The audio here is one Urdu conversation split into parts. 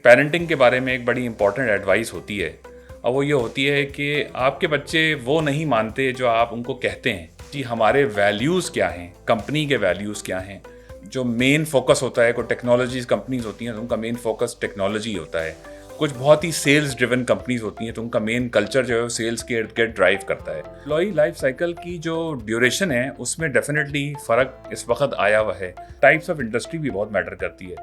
پیرنٹنگ کے بارے میں ایک بڑی امپورٹنٹ ایڈوائس ہوتی ہے اور وہ یہ ہوتی ہے کہ آپ کے بچے وہ نہیں مانتے جو آپ ان کو کہتے ہیں. جی ہمارے ویلیوز کیا ہیں, کمپنی کے ویلیوز کیا ہیں. جو مین فوکس ہوتا ہے, کوئی ٹیکنالوجیز کمپنیز ہوتی ہیں تو ان کا مین فوکس ٹیکنالوجی ہوتا ہے. کچھ بہت ہی سیلز ڈریون کمپنیز ہوتی ہیں تو ان کا مین کلچر جو ہے وہ سیلز کے ارد گرد ڈرائیو کرتا ہے. امپلائی لائف سائیکل کی جو ڈیوریشن ہے اس میں ڈیفینیٹلی فرق اس وقت آیا ہوا ہے. ٹائپس آف انڈسٹری بھی بہت میٹر کرتی ہے.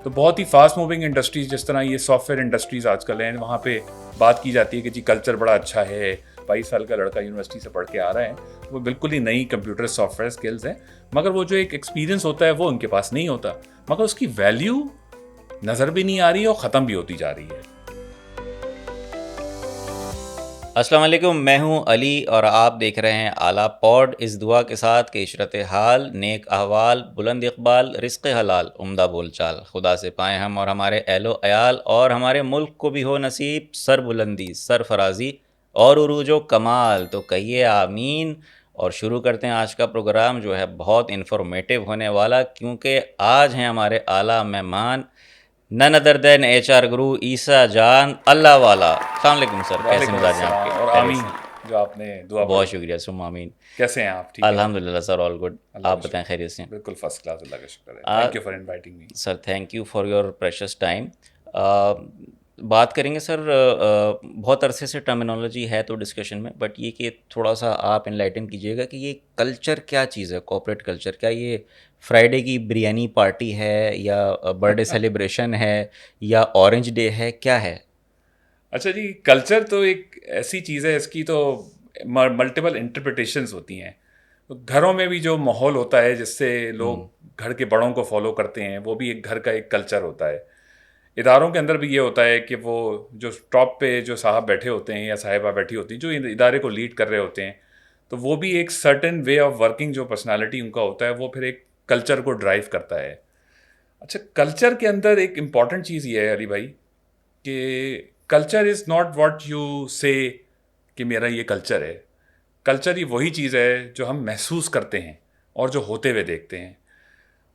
تو بہت ہی فاسٹ موونگ انڈسٹریز جس طرح یہ سافٹ ویئر انڈسٹریز آج کل ہیں, وہاں پہ بات کی جاتی ہے کہ جی کلچر بڑا اچھا ہے, 22 سال کا لڑکا یونیورسٹی سے پڑھ کے آ رہا ہے, وہ بالکل ہی نئی کمپیوٹر سافٹ ویئر اسکلز ہیں, مگر وہ جو ایک ایکسپیرینس ہوتا ہے وہ ان کے پاس نہیں ہوتا, مگر اس کی ویلیو نظر بھی نہیں آ رہی ہے اور ختم بھی ہوتی جا رہی ہے. السلام علیکم, میں ہوں علی اور آپ دیکھ رہے ہیں اعلیٰ پوڈ, اس دعا کے ساتھ کہ عشرت حال, نیک احوال, بلند اقبال, رزق حلال, عمدہ بول چال خدا سے پائیں ہم اور ہمارے اہل و عیال, اور ہمارے ملک کو بھی ہو نصیب سر بلندی, سر فرازی اور عروج و کمال. تو کہیے آمین. اور شروع کرتے ہیں آج کا پروگرام جو ہے بہت انفارمیٹیو ہونے والا, کیونکہ آج ہیں ہمارے اعلیٰ مہمان نن ادر دین ایچ آر گرو عیسیٰ جان اللہ والا. السلام علیکم سر, کیسے مزاج ہیں آپ کے؟ اور آمین جو آپ نے دعا بہت شکریہ, سم آمین. کیسے ہیں آپ؟ ٹھیک ہے الحمدللہ سر, آل گڈ. آپ بتائیں خیریت سے؟ بالکل فرسٹ کلاس, اللہ کا شکر ہے. Thank you for inviting me. Sir thank you for your precious time. بات کریں گے سر, بہت عرصے سے ٹرمینالوجی ہے تو ڈسکشن میں, بٹ یہ کہ تھوڑا سا آپ انلائٹن کیجیے گا کہ یہ کلچر کیا چیز ہے, کارپوریٹ کلچر. کیا یہ فرائیڈے کی بریانی پارٹی ہے, یا برتھ ڈے سیلیبریشن ہے, یا اورنج ڈے ہے, کیا ہے؟ اچھا جی, کلچر تو ایک ایسی چیز ہے, اس کی تو ملٹیپل انٹرپریٹیشنز ہوتی ہیں. گھروں میں بھی جو ماحول ہوتا ہے جس سے لوگ گھر کے بڑوں کو فالو کرتے ہیں, وہ بھی ایک گھر کا ایک کلچر ہوتا ہے. اداروں کے اندر بھی یہ ہوتا ہے کہ وہ جو ٹاپ پہ جو صاحب بیٹھے ہوتے ہیں یا صاحبہ بیٹھی ہوتی ہیں جو ادارے کو لیڈ کر رہے ہوتے ہیں, تو وہ بھی ایک سرٹن وے آف ورکنگ جو پرسنالٹی ان کا ہوتا ہے وہ پھر ایک کلچر کو ڈرائیو کرتا ہے. اچھا, کلچر کے اندر ایک امپورٹنٹ چیز یہ ہے علی بھائی کہ culture is not what you سے کہ میرا یہ کلچر ہے. کلچر ہی وہی چیز ہے جو ہم محسوس کرتے ہیں اور جو ہوتے ہوئے دیکھتے ہیں.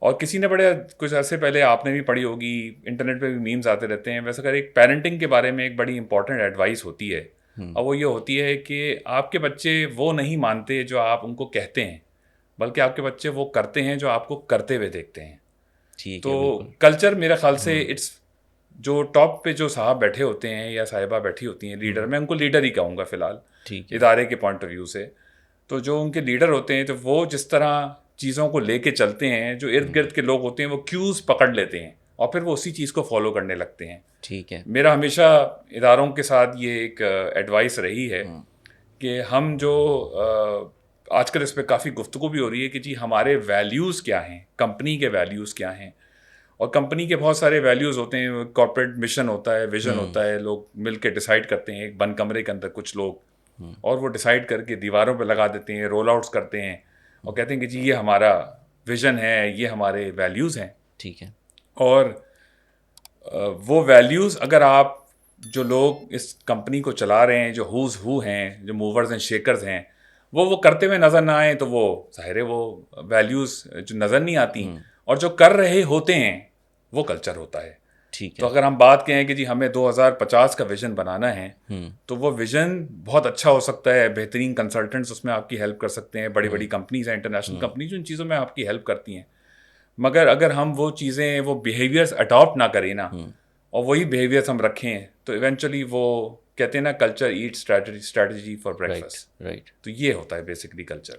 اور کسی نے بڑے کچھ عرصے پہلے آپ نے بھی پڑھی ہوگی, انٹرنیٹ پہ بھی میمز آتے رہتے ہیں, ویسے اگر ایک پیرنٹنگ کے بارے میں ایک بڑی امپورٹنٹ ایڈوائس ہوتی ہے, اور وہ یہ ہوتی ہے کہ آپ کے بچے وہ نہیں مانتے جو آپ ان کو کہتے ہیں, بلکہ آپ کے بچے وہ کرتے ہیں جو آپ کو کرتے ہوئے دیکھتے ہیں. تو کلچر میرے خیال سے اٹس جو ٹاپ پہ جو صاحب بیٹھے ہوتے ہیں یا صاحبہ بیٹھی ہوتی ہیں, لیڈر, میں ان کو لیڈر ہی کہوں گا فی الحال ادارے کے پوائنٹ آف ویو سے, تو جو ان کے لیڈر ہوتے ہیں تو وہ جس طرح چیزوں کو لے کے چلتے ہیں, جو ارد گرد کے لوگ ہوتے ہیں وہ کیوز پکڑ لیتے ہیں اور پھر وہ اسی چیز کو فالو کرنے لگتے ہیں. ٹھیک ہے. میرا ہمیشہ اداروں کے ساتھ یہ ایک ایڈوائس رہی ہے کہ ہم جو آج کل اس پہ کافی گفتگو بھی ہو رہی ہے کہ جی ہمارے ویلیوز کیا ہیں, کمپنی کے ویلیوز کیا ہیں. اور کمپنی کے بہت سارے ویلیوز ہوتے ہیں, کارپوریٹ مشن ہوتا ہے, ویژن ہوتا ہے, لوگ مل کے ڈیسائیڈ کرتے ہیں ایک بند کمرے کے اندر کچھ لوگ, اور وہ ڈیسائیڈ کر کے دیواروں پہ لگا دیتے ہیں, رول آؤٹس کرتے ہیں اور کہتے ہیں کہ جی یہ ہمارا ویژن ہے, یہ ہمارے ویلیوز ہیں. ٹھیک ہے. اور وہ ویلیوز اگر آپ جو لوگ اس کمپنی کو چلا رہے ہیں, جو ہوز ہو ہیں, جو موورز اینڈ شیکرز ہیں, وہ کرتے ہوئے نظر نہ آئیں تو وہ ظاہر ہے وہ ویلیوز جو نظر نہیں آتی, اور جو کر رہے ہوتے ہیں وہ کلچر ہوتا ہے. تو اگر ہم بات کہیں کہ جی ہمیں 2050 کا ویژن بنانا ہے, تو وہ ویژن بہت اچھا ہو سکتا ہے, بہترین کنسلٹنٹس اس میں آپ کی ہیلپ کر سکتے ہیں, بڑی بڑی کمپنیز ہیں, انٹرنیشنل کمپنیز جو ان چیزوں میں آپ کی ہیلپ کرتی ہیں, مگر اگر ہم وہ چیزیں, وہ بیہیویئرس اڈاپٹ نہ کریں نا, اور وہی بیہیویئرس ہم رکھیں, تو ایونچولی وہ کہتے ہیں نا culture eat strategy for breakfast. Right. تو یہ ہوتا ہے بیسکلی کلچر.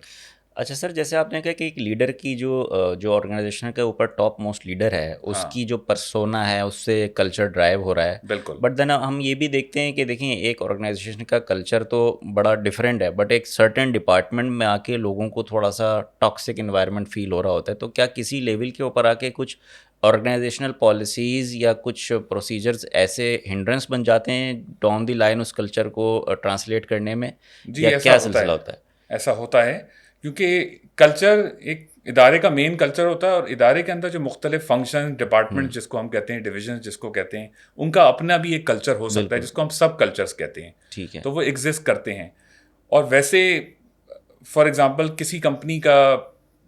اچھا سر, جیسے آپ نے کہا کہ ایک لیڈر کی جو آرگنائزیشن کے اوپر ٹاپ موسٹ لیڈر ہے, اس کی جو پرسونا ہے اس سے کلچر ڈرائیو ہو رہا ہے. بالکل. بٹ دین ہم یہ بھی دیکھتے ہیں کہ دیکھیں ایک آرگنائزیشن کا کلچر تو بڑا ڈفرینٹ ہے, بٹ ایک سرٹن ڈپارٹمنٹ میں آ کے لوگوں کو تھوڑا سا ٹاکسک انوائرمنٹ فیل ہو رہا ہوتا ہے. تو کیا کسی لیول کے اوپر آ کے کچھ آرگنائزیشنل پالیسیز یا کچھ پروسیجرز ایسے ہنڈرنس بن جاتے ہیں ڈاؤن دی لائن اس کلچر کو ٹرانسلیٹ کرنے میں, یا کیا سلسلہ ہوتا ہے؟ ایسا ہوتا ہے کیونکہ کلچر ایک ادارے کا مین کلچر ہوتا ہے, اور ادارے کے اندر جو مختلف فنکشن, ڈپارٹمنٹ جس کو ہم کہتے ہیں, ڈویژن جس کو کہتے ہیں, ان کا اپنا بھی ایک کلچر ہو سکتا ہے جس کو ہم سب کلچرز کہتے ہیں. ٹھیک ہے. تو وہ ایگزسٹ کرتے ہیں. اور ویسے فار ایگزامپل کسی کمپنی کا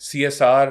CSR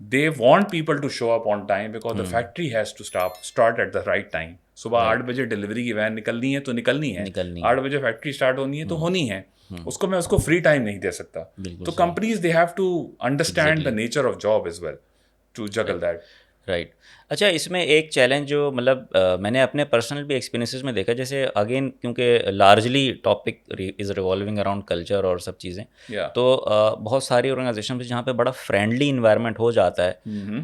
they want people to show up on time because the factory has to start at the right time. صبح 8 بجے ڈلیوری کی وین نکلنی ہے تو نکلنی ہے, 8 بجے فیکٹری اسٹارٹ ہونی ہے تو ہونی ہے, اس کو میں اس کو فری ٹائم نہیں دے سکتا. تو companies they have to understand the nature of job as well to juggle that. Right. اچھا, اس میں ایک چیلنج جو مطلب میں نے اپنے پرسنل بھی ایکسپیرینسز میں دیکھا, جیسے اگین کیونکہ largely topic is revolving around culture اور سب چیزیں, تو بہت ساری آرگنائزیشن جہاں پہ بڑا فرینڈلی انوائرمنٹ ہو جاتا ہے,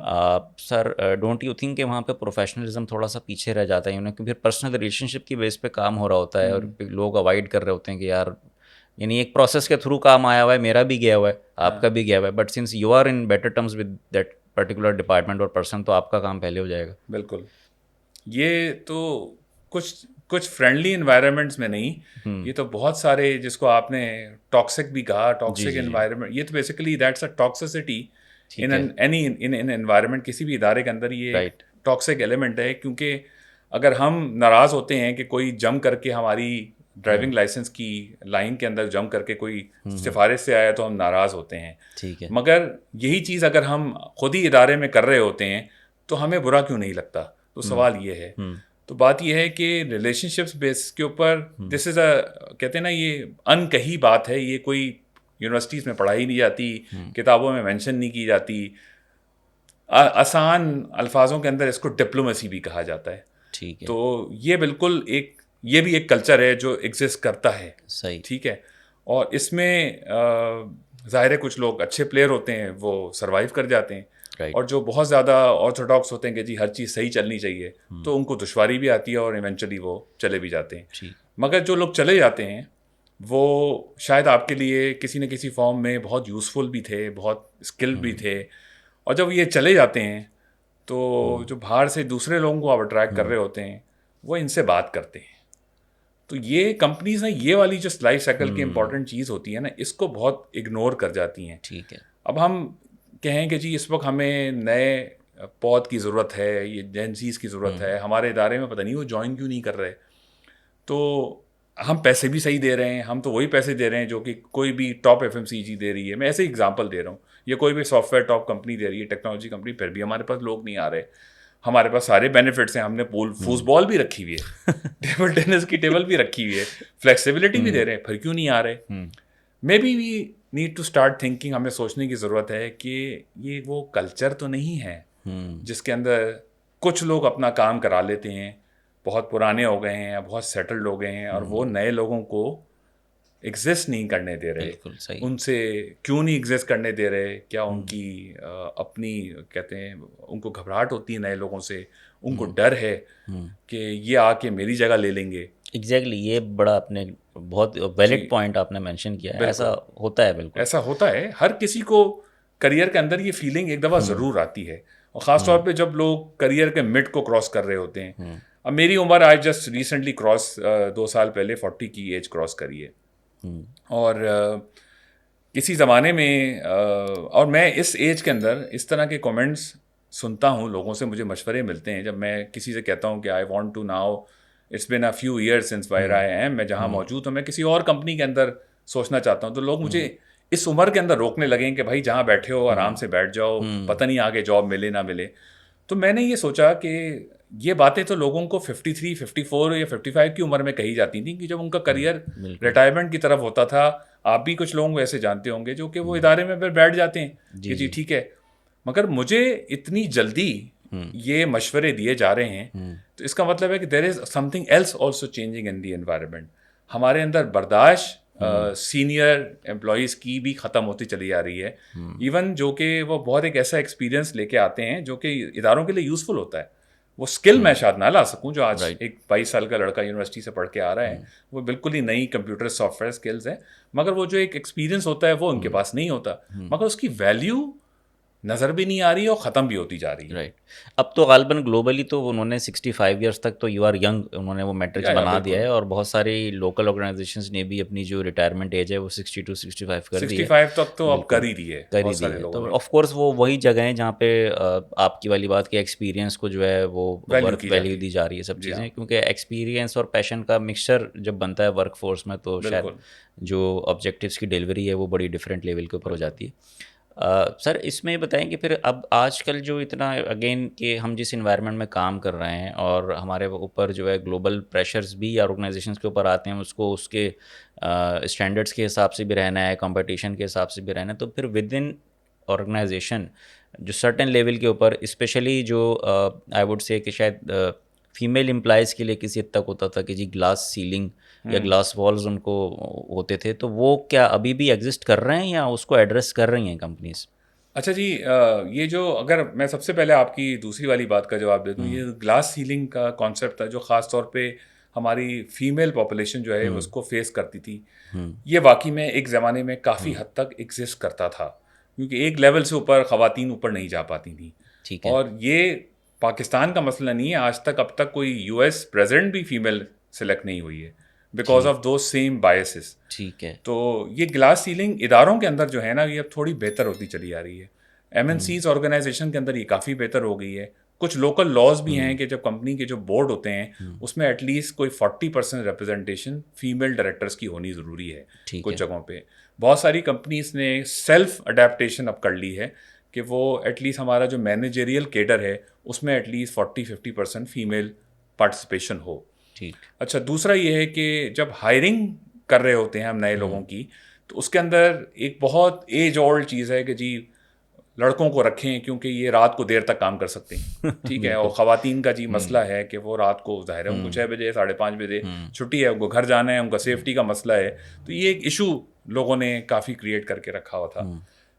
سر ڈونٹ یو تھنک کہ وہاں پہ پروفیشنلزم تھوڑا سا پیچھے رہ جاتا ہے, کیونکہ پھر پرسنل ریلیشن شپ کی بیس پہ کام ہو رہا ہوتا ہے اور لوگ اوائڈ کر رہے ہوتے ہیں کہ یار یعنی ایک پروسیس کے تھرو کام آیا ہوا ہے, میرا بھی گیا ہوا ہے, آپ کا بھی گیا ہوا ہے, but since you are in better terms with that particular department اور پرسن, تو آپ کا کام پہلے ہو جائے گا. بالکل. یہ تو کچھ فرینڈلی انوائرمنٹس میں نہیں, یہ تو بہت سارے, جس کو آپ نے ٹاکسک بھی کہا, ٹاکسک انوائرمنٹ, یہ تو basically that's a toxicity in any in environment. کسی بھی ادارے کے اندر یہ ٹاکسک ایلیمنٹ ہے, کیونکہ اگر ہم ناراض ہوتے ہیں کہ کوئی جم کر کے ہماری ڈرائیونگ لائسنس کی لائن کے اندر جم کر کے کوئی سفارش سے آیا تو ہم ناراض ہوتے ہیں. ٹھیک ہے. مگر یہی چیز اگر ہم خود ہی ادارے میں کر رہے ہوتے ہیں تو ہمیں برا کیوں نہیں لگتا؟ تو سوال یہ ہے. تو بات یہ ہے کہ ریلیشن شپس بیس کے اوپر دس از اے, کہتے ہیں نا, یہ ان کہی بات ہے, یہ کوئی یونیورسٹیز میں پڑھائی نہیں جاتی, کتابوں میں مینشن نہیں کی جاتی. آسان الفاظوں کے اندر اس کو ڈپلومیسی بھی کہا جاتا ہے. ٹھیک ہے. تو یہ بالکل یہ بھی ایک کلچر ہے جو ایگزسٹ کرتا ہے. صحیح. ٹھیک ہے. اور اس میں ظاہر ہے کچھ لوگ اچھے پلیئر ہوتے ہیں, وہ سروائیو کر جاتے ہیں, اور جو بہت زیادہ آرتھوڈاکس ہوتے ہیں کہ جی ہر چیز صحیح چلنی چاہیے, تو ان کو دشواری بھی آتی ہے اور ایونچولی وہ چلے بھی جاتے ہیں. مگر جو لوگ چلے جاتے ہیں وہ شاید آپ کے لیے کسی نہ کسی فارم میں بہت یوزفل بھی تھے, بہت اسکل بھی تھے, اور جب یہ چلے جاتے ہیں تو جو باہر سے دوسرے لوگوں کو آپ اٹریکٹ کر رہے ہوتے ہیں وہ ان سے بات کرتے ہیں. تو یہ کمپنیز نا یہ والی جو لائف سائیکل کی امپورٹنٹ چیز ہوتی ہے نا, اس کو بہت اگنور کر جاتی ہیں. ٹھیک ہے. اب ہم کہیں کہ جی اس وقت ہمیں نئے پود کی ضرورت ہے, یہ جینسیز کی ضرورت ہے, ہمارے ادارے میں پتہ نہیں وہ جوائن کیوں نہیں کر رہے. تو ہم پیسے بھی صحیح دے رہے ہیں, ہم تو وہی پیسے دے رہے ہیں جو کہ کوئی بھی ٹاپ FMCG دے رہی ہے. میں ایسے ایگزامپل دے رہا ہوں, یا کوئی بھی سافٹ ویئر ٹاپ کمپنی دے رہی ہے, ٹیکنالوجی کمپنی, پھر بھی ہمارے پاس لوگ نہیں آ رہے. ہمارے پاس سارے بینیفٹس ہیں, ہم نے فوز بال بھی رکھی ہوئی ہے, ٹیبل ٹینس کی ٹیبل بھی رکھی ہوئی ہے, فلیکسیبلٹی بھی دے رہے ہیں, پھر کیوں نہیں آ رہے؟ Maybe we need to start thinking, ہمیں سوچنے کی ضرورت ہے کہ یہ وہ کلچر تو نہیں ہے جس کے اندر کچھ لوگ اپنا کام کرا لیتے ہیں, بہت پرانے ہو گئے ہیں, بہت سیٹلڈ ہو گئے ہیں, اور وہ نئے لوگوں کو ایگزسٹ نہیں کرنے دے رہے. ان سے کیوں نہیں ایگزسٹ کرنے دے رہے؟ کیا ان کی اپنی, کہتے ہیں, ان کو گھبراہٹ ہوتی ہے نئے لوگوں سے, ان کو ڈر ہے کہ یہ آ کے میری جگہ لے لیں گے. ایگزیکٹلی. یہ بڑا آپ نے بہت ویلڈ پوائنٹ آپ نے مینشن کیا ہے. ایسا ہوتا ہے, بالکل ایسا ہوتا ہے. ہر کسی کو کریئر کے اندر یہ فیلنگ ایک دفعہ ضرور آتی ہے, اور خاص طور پہ جب لوگ کریئر کے مڈ کو کراس کر رہے ہوتے ہیں. اب میری عمر آج جسٹ ریسنٹلی کراس 2 سال پہلے 40 کی ایج کراس کری ہے, اور کسی زمانے میں, اور میں اس ایج کے اندر اس طرح کے کومنٹس سنتا ہوں, لوگوں سے مجھے مشورے ملتے ہیں. جب میں کسی سے کہتا ہوں کہ I want to now, it's been a few years since where I am, میں جہاں موجود ہوں میں کسی اور کمپنی کے اندر سوچنا چاہتا ہوں, تو لوگ مجھے اس عمر کے اندر روکنے لگیں کہ بھائی جہاں بیٹھے ہو آرام سے بیٹھ جاؤ, پتہ نہیں آگے جاب ملے نہ ملے. تو میں نے یہ سوچا کہ یہ باتیں تو لوگوں کو 53, 54 یا 55 کی عمر میں کہی جاتی تھیں, کہ جب ان کا کریئر ریٹائرمنٹ کی طرف ہوتا تھا. آپ بھی کچھ لوگوں کو ایسے جانتے ہوں گے جو کہ وہ ادارے میں پھر بیٹھ جاتے ہیں کہ جی ٹھیک ہے. مگر مجھے اتنی جلدی یہ مشورے دیے جا رہے ہیں, تو اس کا مطلب ہے کہ there is something else also changing in the environment. ہمارے اندر برداشت سینئر امپلائیز کی بھی ختم ہوتی چلی جا رہی ہے. ایون جو کہ وہ بہت ایک ایسا ایکسپیرینس لے کے آتے ہیں جو کہ اداروں کے لیے یوزفل ہوتا ہے. وہ اسکل میں شاید نہ لا سکوں جو آج ایک 22 سال کا لڑکا یونیورسٹی سے پڑھ کے آ رہا ہے, وہ بالکل ہی نئی کمپیوٹر سافٹ ویئر اسکلز ہیں, مگر وہ جو ایک ایکسپیرینس ہوتا ہے وہ ان کے پاس نہیں ہوتا, مگر اس کی ویلیو نظر بھی نہیں آ رہی اور ختم بھی ہوتی جا رہی ہے. رائٹ. اب تو غالباً گلوبلی تو انہوں نے 65 ایئرس تک تو یو آر ینگ انہوں نے وہ میٹرکس بنا دیا ہے, اور بہت ساری لوکل آرگنائزیشنز نے بھی اپنی جو ریٹائرمنٹ ایج ہے وہ 62 65 کر دی ہے. 65 تک تو اب کر ہی دی ہے. تو آف کورس وہ وہی جگہ ہیں جہاں پہ آپ کی والی بات کہ ایکسپیرینس کو جو ہے وہ ورک ویلیو دی جا رہی ہے سب چیزیں, کیونکہ ایکسپیرینس اور پیشن کا مکسچر جب بنتا ہے ورک فورس میں تو شاید جو آبجیکٹیوس کی ڈیلیوری ہے وہ بڑی ڈفرینٹ لیول کے اوپر ہو جاتی ہے. سر اس میں بتائیں کہ پھر اب آج کل جو اتنا اگین کہ ہم جس انوائرمنٹ میں کام کر رہے ہیں اور ہمارے اوپر جو ہے گلوبل پریشرز بھی آرگنائزیشنس کے اوپر آتے ہیں، اس کو اس کے اسٹینڈرڈس کے حساب سے بھی رہنا ہے، کمپٹیشن کے حساب سے بھی رہنا ہے، تو پھر ود ان آرگنائزیشن جو سرٹن لیول کے اوپر اسپیشلی جو آئی ووڈ سے کہ شاید فیمیل امپلائز کے لیے کسی حد تک ہوتا تھا کہ جی گلاس سیلنگ یا گلاس والز ان کو ہوتے تھے، تو وہ کیا ابھی بھی ایگزسٹ کر رہے ہیں یا اس کو ایڈریس کر رہی ہیں کمپنیز؟ اچھا جی، یہ جو اگر میں سب سے پہلے آپ کی دوسری والی بات کا جواب دے دوں، یہ گلاس سیلنگ کا کانسیپٹ تھا جو خاص طور پہ ہماری فیمیل پاپولیشن جو ہے اس کو فیس کرتی تھی، یہ واقعی میں ایک زمانے میں کافی حد تک ایگزسٹ کرتا تھا، کیونکہ ایک لیول سے اوپر خواتین اوپر نہیں جا پاتی تھیں، اور یہ پاکستان کا مسئلہ نہیں ہے، آج تک اب تک کوئی یو ایس پریزیڈنٹ بھی فیمیل سلیکٹ نہیں ہوئی ہے because of those same biases. ٹھیک ہے. تو یہ گلاس سیلنگ اداروں کے اندر جو ہے نا یہ اب تھوڑی بہتر ہوتی چلی آ رہی ہے. ایم این سیز آرگنائزیشن کے اندر یہ کافی بہتر ہو گئی ہے. کچھ لوکل لاز بھی ہیں کہ جب کمپنی کے جو بورڈ ہوتے ہیں اس میں ایٹ لیسٹ کوئی 40% ریپرزنٹیشن فیمیل ڈائریکٹرس کی ہونی ضروری ہے. کچھ جگہوں پہ بہت ساری کمپنیز نے سیلف اڈیپٹیشن اب کر لی ہے کہ وہ ایٹ لیسٹ ہمارا جو مینیجریل کیڈر ہے اس میں ایٹ لیسٹ 40-50% فیمیل پارٹیسپیشن ہو. اچھا، دوسرا یہ ہے کہ جب ہائرنگ کر رہے ہوتے ہیں ہم نئے لوگوں کی تو اس کے اندر ایک بہت ایج اولڈ چیز ہے کہ جی لڑکوں کو رکھیں کیونکہ یہ رات کو دیر تک کام کر سکتے ہیں. ٹھیک ہے. اور خواتین کا جی مسئلہ ہے کہ وہ رات کو ظاہر ہے ان کو 6 بجے 5:30 بجے چھٹی ہے، ان کو گھر جانا ہے، ان کا سیفٹی کا مسئلہ ہے. تو یہ ایک ایشو لوگوں نے کافی کریٹ کر کے رکھا ہوا تھا.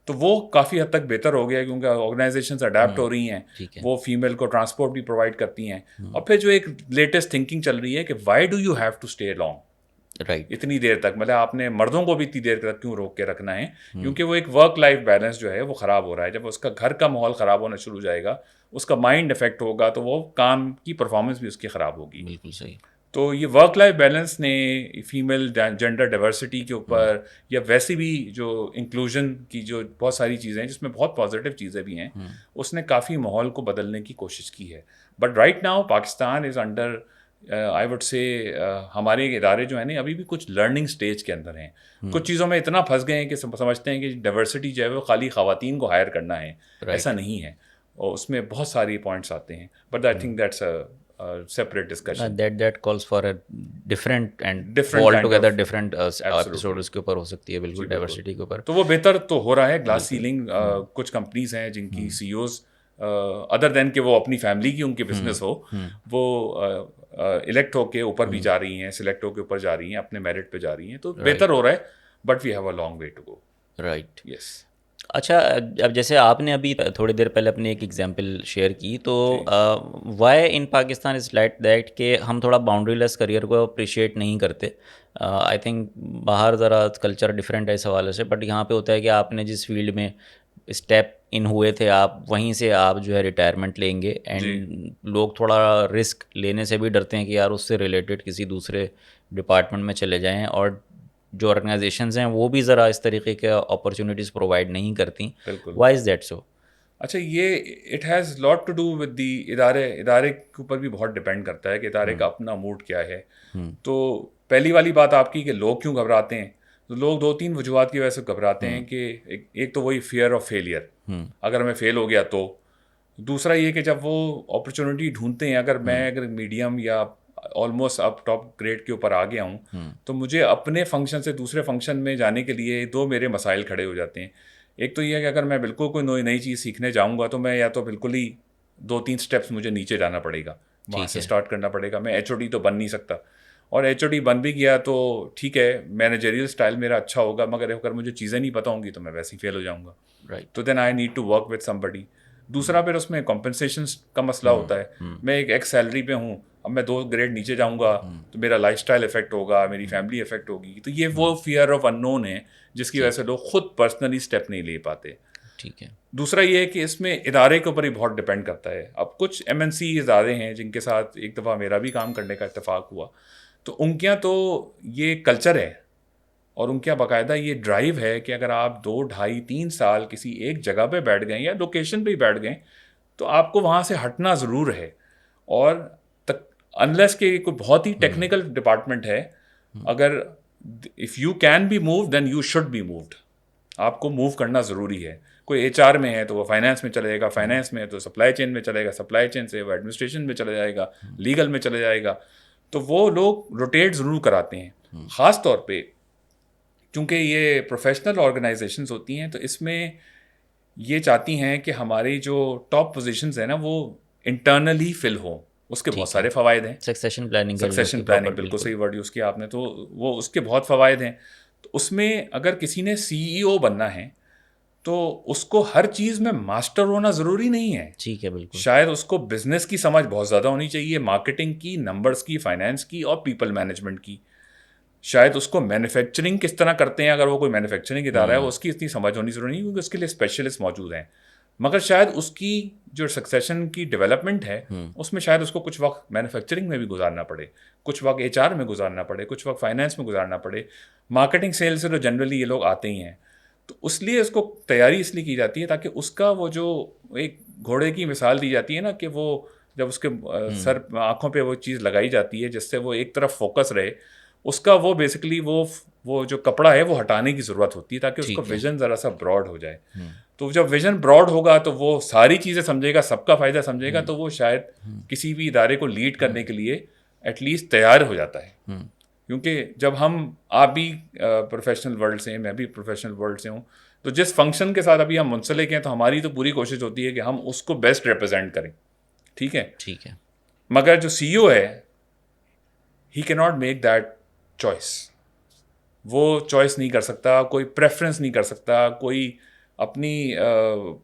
تو وہ کافی حد تک بہتر ہو گیا کیونکہ آرگنائزیشنز اڈیپٹ ہو رہی ہیں، وہ فیمیل کو ٹرانسپورٹ بھی پرووائڈ کرتی ہیں. اور پھر جو ایک لیٹسٹ تھنکنگ چل رہی ہے کہ why do you have to stay long, اتنی دیر تک، مطلب آپ نے مردوں کو بھی اتنی دیر تک کیوں روک کے رکھنا ہے؟ کیونکہ وہ ایک ورک لائف بیلنس جو ہے وہ خراب ہو رہا ہے. جب اس کا گھر کا ماحول خراب ہونا شروع ہو جائے گا، اس کا مائنڈ افیکٹ ہوگا تو وہ کام کی پرفارمنس بھی اس کی خراب ہوگی. بالکل صحیح. تو یہ ورک لائف بیلنس نے فیمیل جینڈر ڈائیورسٹی کے اوپر یا ویسے بھی جو انکلوژن کی جو بہت ساری چیزیں ہیں جس میں بہت پازیٹیو چیزیں بھی ہیں، اس نے کافی ماحول کو بدلنے کی کوشش کی ہے. But right now Pakistan is under I would say ہمارے ادارے جو ہیں نا ابھی بھی کچھ لرننگ اسٹیج کے اندر ہیں. کچھ چیزوں میں اتنا پھنس گئے ہیں کہ سمجھتے ہیں کہ ڈائیورسٹی جو ہے وہ خالی خواتین کو ہائر کرنا ہے. ایسا نہیں ہے، اور اس میں بہت ساری پوائنٹس آتے ہیں. But I think that's separate discussion. That calls for a different and altogether different episode اس کے اوپر ہو سکتی ہے. بالکل ڈائیورسٹی کے اوپر تو وہ بہتر تو ہو رہا ہے. گلاس سیلنگ کچھ کمپنیز ہیں جن کی سی اوز ادر دین کہ وہ اپنی فیملی کی ان کی بزنس ہو، وہ الیکٹ ہو کے اوپر بھی جا رہی ہیں، سلیکٹ ہو کے اوپر جا رہی ہیں، اپنے میرٹ پہ جا رہی ہیں. تو بہتر ہو رہا ہے. But we have a long way to go. Right. Yes. اچھا، اب جیسے آپ نے ابھی تھوڑی دیر پہلے اپنی ایک ایگزامپل شیئر کی، تو why in Pakistan is like that کہ ہم تھوڑا باؤنڈری لیس کریئر کو اپریشیٹ نہیں کرتے. آئی تھنک باہر ذرا کلچر ڈفرینٹ ہے اس حوالے سے، بٹ یہاں پہ ہوتا ہے کہ آپ نے جس فیلڈ میں اسٹیپ ان ہوئے تھے آپ وہیں سے آپ جو ہے ریٹائرمنٹ لیں گے. اینڈ لوگ تھوڑا رسک لینے سے بھی ڈرتے ہیں کہ یار اس سے ریلیٹڈ کسی دوسرے ڈپارٹمنٹ میں چلے جائیں، اور جو آرگنائزیشنز ہیں وہ بھی ذرا اس طریقے کے اپرچونیٹیز پرووائڈ نہیں کرتی. Why is that so? اچھا، یہ it has lot to do with the ادارے کے اوپر بھی بہت ڈپینڈ کرتا ہے کہ ادارے کا اپنا موڈ کیا ہے. تو پہلی والی بات آپ کی کہ لوگ کیوں گھبراتے ہیں، تو لوگ 2-3 وجوہات کی وجہ سے گھبراتے ہیں. کہ ایک تو وہی فیئر آف فیلئر، اگر میں فیل ہو گیا تو. دوسرا یہ کہ جب وہ اپرچونیٹی ڈھونڈتے ہیں، اگر میڈیم یا آلموسٹ اب ٹاپ گریڈ کے اوپر آ گیا ہوں، تو مجھے اپنے فنکشن سے دوسرے فنکشن میں جانے کے لیے 2 میرے مسائل کھڑے ہو جاتے ہیں. ایک تو یہ ہے کہ اگر میں بالکل کوئی نئی چیز سیکھنے جاؤں گا تو میں یا تو بالکل ہی 2-3 اسٹیپس مجھے نیچے جانا پڑے گا، وہاں سے اسٹارٹ کرنا پڑے گا. میں HOD تو بن نہیں سکتا، اور HOD بن بھی گیا تو ٹھیک ہے مینیجریل اسٹائل میرا اچھا ہوگا، مگر اگر مجھے چیزیں نہیں پتہ ہوں گی تو میں ویسے ہی فیل ہو جاؤں گا. تو then I need to work with some buddy. دوسرا پھر اس میں کمپنسیشن کا مسئلہ ہوتا ہے. میں ایک ایکس سیلری پہ ہوں، اب میں 2 گریڈ نیچے جاؤں گا تو میرا لائف اسٹائل افیکٹ ہوگا، میری فیملی افیکٹ ہوگی. تو یہ وہ فیئر آف ان نون ہے جس کی وجہ سے لوگ خود پرسنلی اسٹیپ نہیں لے پاتے. ٹھیک ہے. دوسرا یہ ہے کہ اس میں ادارے کے اوپر ہی بہت ڈپینڈ کرتا ہے. اب کچھ MNC ادارے ہیں جن کے ساتھ ایک دفعہ میرا بھی کام کرنے کا اتفاق ہوا، تو ان کے یہاں تو یہ کلچر ہے اور ان کے یہاں باقاعدہ یہ ڈرائیو ہے کہ اگر آپ 2, 2.5, 3 سال کسی ایک جگہ پہ بیٹھ گئے یا لوکیشن پہ ہی بیٹھ گئے تو آپ کو وہاں سے ہٹنا ضرور ہے. اور انلیس کہ کوئی بہت ہی ٹیکنیکل ڈپارٹمنٹ ہے، اگر if you can be move then you should be moved. آپ کو موو کرنا ضروری ہے. کوئی ایچ آر میں ہے تو وہ فائنانس میں چلے گا, فائنانس میں ہے تو سپلائی چین میں چلے گا, سپلائی چین سے وہ ایڈمنسٹریشن میں چلا جائے گا, لیگل میں چلے جائے گا. تو وہ لوگ روٹیٹ ضرور کراتے ہیں, خاص طور پہ چونکہ یہ پروفیشنل آرگنائزیشنز ہوتی ہیں تو اس میں یہ چاہتی ہیں کہ ہماری جو ٹاپ پوزیشنز ہیں نا وہ انٹرنلی فل ہوں. اس کے بہت سارے فوائد ہیں. سکسیشن پلاننگ بالکل صحیح ورڈ یوز کیا آپ نے. تو وہ اس کے بہت فوائد ہیں. تو اس میں اگر کسی نے سی ای او بننا ہے تو اس کو ہر چیز میں ماسٹر ہونا ضروری نہیں ہے. ٹھیک ہے, بالکل. شاید اس کو بزنس کی سمجھ بہت زیادہ ہونی چاہیے, مارکیٹنگ کی, نمبرز کی, فائنانس کی اور پیپل مینجمنٹ کی. شاید اس کو مینوفیکچرنگ کس طرح کرتے ہیں, اگر وہ کوئی مینوفیکچرنگ ادارہ ہے, اس کی اتنی سمجھ ہونی ضروری نہیں کیونکہ اس کے لیے اسپیشلسٹ موجود ہیں. مگر شاید اس کی جو سکسیشن کی ڈیولپمنٹ ہے اس میں شاید اس کو کچھ وقت مینوفیکچرنگ میں بھی گزارنا پڑے, کچھ وقت ایچ آر میں گزارنا پڑے, کچھ وقت فائنانس میں گزارنا پڑے. مارکیٹنگ سیل سے تو جنرلی یہ لوگ آتے ہی ہیں. تو اس لیے اس کو تیاری اس لیے کی جاتی ہے تاکہ اس کا وہ جو ایک گھوڑے کی مثال دی جاتی ہے نا کہ وہ جب اس کے سر آنکھوں پہ وہ چیز لگائی جاتی ہے جس سے وہ ایک طرف فوکس رہے, اس کا وہ بیسکلی وہ جو کپڑا ہے وہ ہٹانے کی ضرورت ہوتی ہے تاکہ اس کا ویژن ذرا سا براڈ ہو جائے. تو جب ویژن براڈ ہوگا تو وہ ساری چیزیں سمجھے گا, سب کا فائدہ سمجھے گا, تو وہ شاید کسی بھی ادارے کو لیڈ کرنے کے لیے ایٹ لیسٹ تیار ہو جاتا ہے. کیونکہ جب آپ بھی پروفیشنل ورلڈ سے ہیں, میں بھی پروفیشنل ورلڈ سے ہوں, تو جس فنکشن کے ساتھ ابھی ہم منسلک ہیں تو ہماری تو پوری کوشش ہوتی ہے کہ ہم اس کو بیسٹ ریپرزینٹ کریں. ٹھیک ہے. مگر جو سی ای او ہے ہی کی ناٹ میک دیٹ چوائس. وہ چوائس نہیں کر سکتا, کوئی پریفرنس نہیں کر سکتا, کوئی اپنی